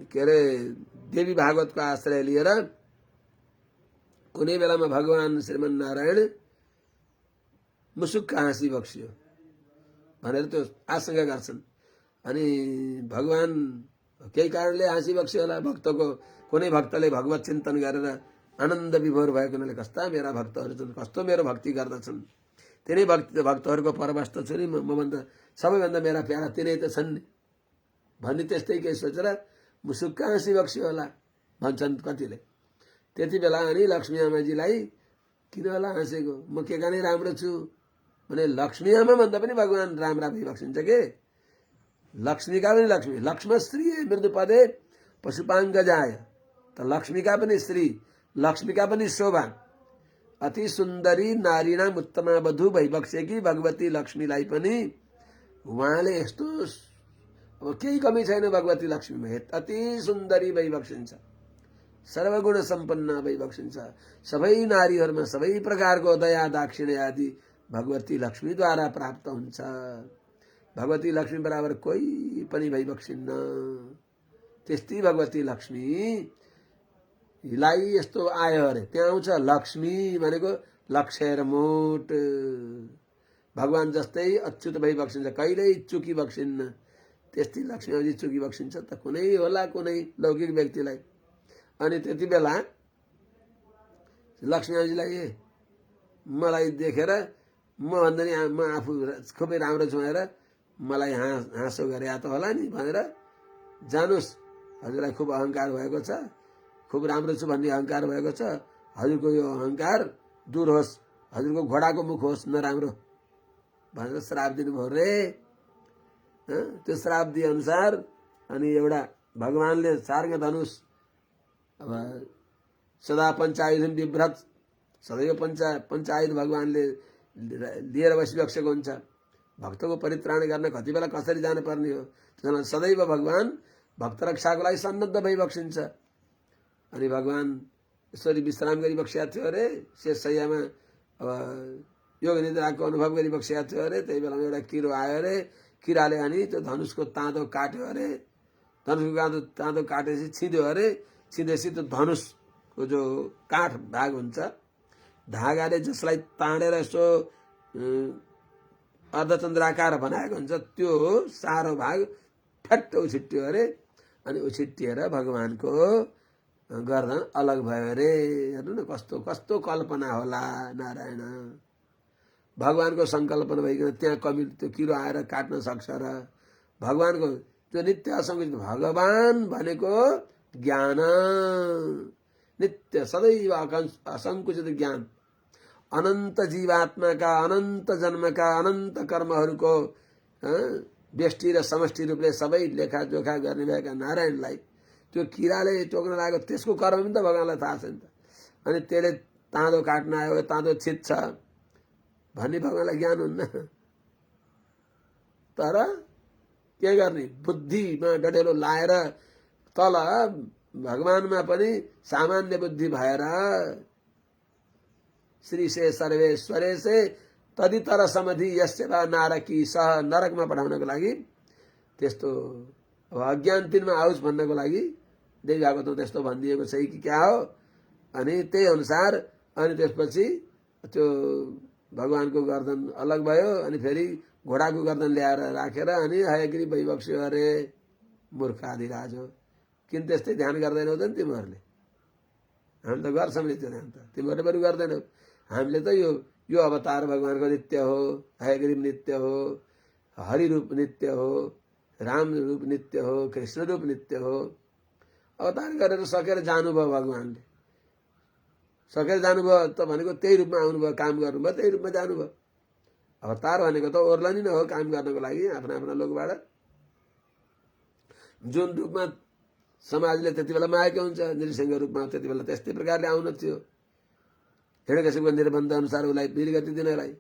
के अरे देवी भागवतको आश्रय लिएर कुनै बेलामा भगवान श्रीमन नारायण मुसुक्क हाँसी बक्सियो भनेर त्यो आशंका गर्छन्। अनि भगवान केही कारणले हाँसी बक्स्यो होला। भक्तको कुनै भक्तले भगवत चिन्तन गरेर आनन्द विभोर भएको हुनाले कस्ता मेरा भक्तहरू छन्, कस्तो मेरो भक्ति गर्दछन्, तिनै भक्तहरूको परवश छु नि मभन्दा सबैभन्दा मेरा प्यारा तिनै त छन् नि भन्ने त्यस्तै केही सोचेर मुसुक्क हाँसी बक्स्यो होला भन्छन् कतिले। त्यति बेला अनि लक्ष्मी आमाजीलाई किन होला हाँसेको, म के गानै राम्रो छु भने लक्ष्मी आमा भन्दा पनि भगवान राम्रा भइबक्सिन्छ के। लक्ष्मीका पनि लक्ष्मी, लक्ष्मश्री मृदुपदे पशुपाङ्गजाय, त लक्ष्मीका पनि श्री, लक्ष्मीका पनि शोभा, अति सुन्दरी नारीनाम उत्तमा वधु भइबक्सेकी भगवती लक्ष्मीलाई पनि उहाँले यस्तो अब केही कमी छैन भगवती लक्ष्मीमा, अति सुन्दरी भइबक्सिन्छ, सर्वगुण सम्पन्न भइबक्सिन्छ। सबै नारीहरूमा सबै प्रकारको दया दाक्षिण्य आदि भगवती लक्ष्मीद्वारा प्राप्त हुन्छ। भगवती लक्ष्मी बराबर कोही पनि भइबक्सिन्न। त्यस्तै भगवती लक्ष्मीलाई यस्तो आयो अरे त्यहाँ आउँछ लक्ष्मी भनेको लक्ष्य र मोट। भगवान जस्तै अच्युत भइबक्सिन्छ, कहिल्यै चुकी बक्सिन्न। त्यस्तै लक्ष्मीजी चुकी बक्सिन्छ त कुनै होला कुनै लौकिक व्यक्तिलाई। अनि त्यति बेला लक्ष्मीजीलाई मलाई देखेर म भन्दा नि म आफू खुबै राम्रो छु भनेर मलाई हाँसो गरे त होला नि भनेर जानुस् हजुरलाई खुब अहङ्कार भएको छ, खुब राम्रो छु भन्ने अहङ्कार भएको छ, हजुरको यो अहङ्कार दूर होस्, हजुरको घोडाको मुख होस् नराम्रो भनेर श्राप दिनुभयो रे। त्यो श्राप दिए अनुसार अनि एउटा भगवानले सार्ग धनुष अब सदा पञ्चायुध विभ्रत, सदैव पञ्चायुध भगवानले लिएर बसिबक्सेको हुन्छ। भक्तको परित्राण गर्न कति बेला कसरी जानुपर्ने हो त्यसमा सदैव भगवान भक्त रक्षाको लागि सन्नद्ध भइबक्सिन्छ। अनि भगवान यसरी विश्राम गरिबक्सेका थियो अरे शेषशय्यामा, अब योग निद्राको अनुभव गरिबक्सेका थियो अरे। त्यही बेलामा एउटा किरो आयो अरे, किराले अनि त्यो धनुषको ताँदो काट्यो अरे। धनुषको ताँदो काटेपछि छिँद्यो अरे। छिँदेपछि त्यो धनुषको जो काठ भाग हुन्छ धागाले जसलाई ताँडेर यसो अर्धचन्द्राकार बनाएको हुन्छ त्यो सारो भाग फ्याट्ट उछिट्यो अरे। अनि उछिट्टिएर भगवानको गर्दन अलग भयो अरे। हेर्नु न कस्तो कस्तो कल्पना होला नारायण। भगवानको सङ्कल्पना भइकन त्यहाँ कवि त्यो किरो आएर काट्न सक्छ र भगवानको त्यो नित्य असङ्कुचित भगवान भनेको ज्ञान, नित्य सदैव असङ्कुचित ज्ञान, अनन्त जीवात्माका अनन्त जन्मका अनन्त कर्महरूको व्यष्टि र समष्टि रूपले सबै लेखाजोखा गर्ने भएका नारायणलाई त्यो किराले टोक्न लागेको त्यसको कर्म पनि त भगवानलाई थाहा छ नि त। अनि त्यसले ताँदो काट्न आयो, ताँदो छिट्छ भन्ने भगवानलाई ज्ञान हुन्न। तर के गर्ने, बुद्धिमा डढेलो लाएर तल भगवानमा पनि सामान्य बुद्धि भएर श्री से सर्वेश्वरे से तदितर समधि यस्य वा नारकी सह नरकमा पठाउनको लागि त्यस्तो अब अज्ञान तिनमा आओस् भन्नको लागि देवी भागवतमा त्यस्तो भनिदिएको छ कि क्या हो। अनि त्यही अनुसार अनि त्यसपछि त्यो भगवानको गर्दन अलग भयो अनि फेरि घोडाको गर्दन ल्याएर राखेर अनि हयग्रीव भइबक्स्यो अरे मूर्ख आदि राज हो। किन त्यस्तै ध्यान गर्दैनौ त नि तिमीहरूले? हामी त गर्छौँ नि त्यो ध्यान त, तिमीहरूले पनि गर्दैनौ। हामीले त यो अवतार भगवानको नित्य हो, हयग्रीव नित्य हो, हरि रूप नित्य हो, राम रूप नित्य हो, कृष्ण रूप नित्य हो। अवतार गरेर सकेर जानुभयो भगवानले, सकेर जानुभयो त भनेको त्यही रूपमा आउनुभयो, काम गर्नुभयो त्यही रूपमा जानुभयो। अवतार भनेको त ओर्लनी नै हो काम गर्नको लागि आफ्ना आफ्ना लोकबाट। जुन रूपमा समाजले त्यति बेला मागेको हुन्छ नृसिंह रूपमा, त्यति बेला त्यस्तै प्रकारले आउन थियो, हिरण्यकशिपुको निर्बन्ध अनुसार उसलाई वीरगति दिनलाई।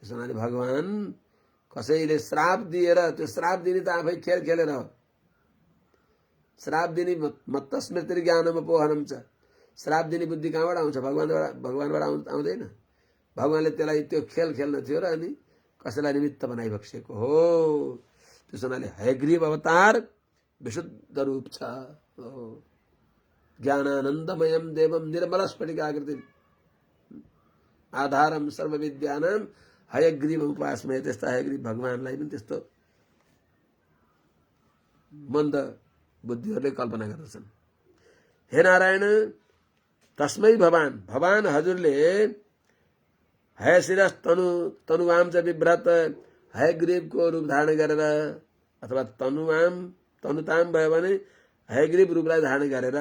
त्यसो हुनाले भगवान कसैले श्राप दिएर, त्यो श्राप दिने त आफै खेल खेलेर हो। श्राप दिने मत्त स्मृति ज्ञानमा पोहनम छ। श्राप दिने बुद्धि कहाँबाट आउँछ? भगवानबाट आउँदैन। भगवानले त्यसलाई त्यो खेल खेल्न थियो र अनि कसैलाई निमित्त बनाइबक्सेको हो। त्यसो हुनाले हयग्रीव अवतार विशुद्ध रूप छ। ज्ञानानन्दमयम देवम निर्मल स्फटिकाकृतिम आधारम सर्वविद्यानाम हयग्रीव उपासमय। त्यस्ता हयग्रीव भगवानलाई पनि त्यस्तो मन्द बुद्धिहरूले कल्पना गर्दछन्। हे नारायण, तस्मै भवान हजुरले हयशिरस तनुवाम च विभ्रत हयग्रीवको रूप धारण गरेर, अथवा तनुताम भयो भने हयग्रीव रूपलाई धारण गरेर।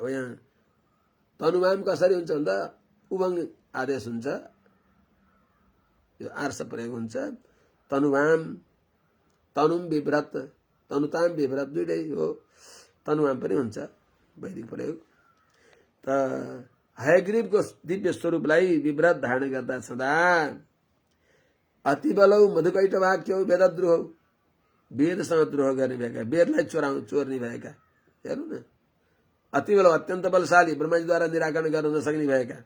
अब यहाँ तनुवाम कसरी हुन्छ भन्दा उभङ आदेश हुन्छ, यो आर्ष प्रयोग हुन्छ। तनुवाम, तनुम विभ्रत, तनुताम विभ्रत दुइटै हो। तनुवाम पनि हुन्छ वैदिक प्रयोग। त हयग्रीवको दिव्य स्वरूपलाई विभ्रत धारण गर्दा सदा अतिबलौ मधुकैट वाक्यौ वेदद्रोह, वेदसँग द्रोह गर्ने भएका, वेदलाई चोर्ने भएका। हेर्नु न, अतिबल अत्यन्त बलशाली, ब्रह्माजीद्वारा निराकरण गर्न नसक्ने भएका।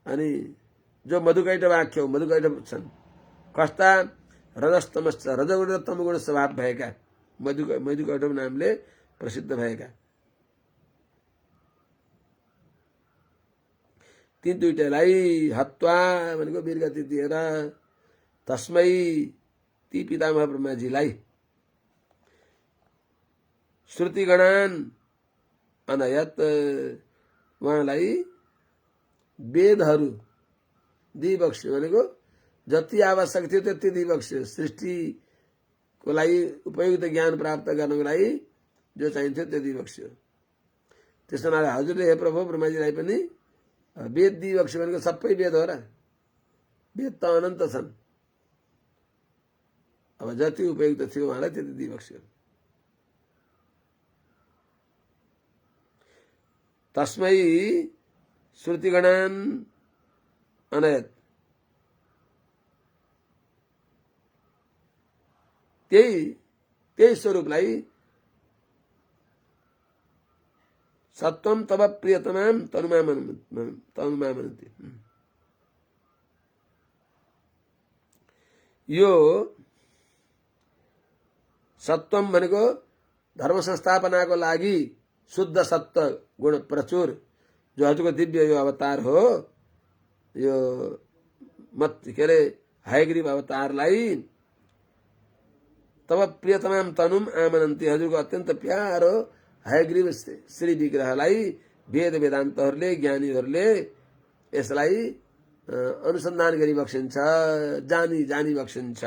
अनि जो मधुकैट वाक्यौ, मधुकैट छन् कस्ता? रजस्तम, रजगुण र तमगुण स्वभाव भएका, मधुकैटव नामले प्रसिद्ध भएका। ती दुइटैलाई हत्वा भनेको वीरगति दिएर, तस्मै ती पितामह ब्रह्माजीलाई, श्रुतिगणान अनयत उहाँलाई वेदहरू दिइबक्स्यो। भनेको जति आवश्यक थियो त्यति दिइबक्स्यो। सृष्टिको लागि उपयुक्त ज्ञान प्राप्त गर्नको लागि जो चाहिन्थ्यो त्यो दिइबक्स्यो। त्यसो हुनाले हजुरले हे प्रभु ब्रह्माजीलाई पनि वेद दिइबक्स्यो। भनेको सबै वेद हो र, वेद त अनन्त छन्। अब जति उपयुक्त थियो उहाँलाई त्यति दिइबक्स्यो। तस्मै श्रुतिगणान अनयत, त्यही स्वरूपलाई सत्वम तब प्रियतमाम तनुमामनन्ति। यो सत्वम भनेको धर्म संस्थापनाको लागि शुद्ध सत्व गुण प्रचुर जो हजुरको दिव्य यो अवतार हो। यो के अरे हयग्रीव अवतारलाई तब प्रियतमाम तनुम आमनन्ती, हजुरको अत्यन्त प्यारो हयग्रीव श्री विग्रहलाई वेद वेदान्तहरूले, ज्ञानीहरूले यसलाई अनुसन्धान गरी बक्सिन्छ, जानी बक्सिन्छ।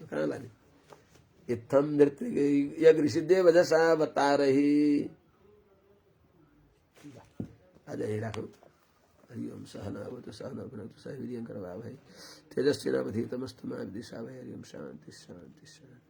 कहाँ लाने? इत्थम नृत्य यज्ञ ऋषिदेव जसा अवतारहि। आज यही राखौँ। हरि ओम सहनावतु सहनौ भुनक्तु सह वीर्यं करवावहै तेजस्विनावधीतमस्तु मा विद्विषावहै। हरि ओम शान्ति शान्ति शान्ति।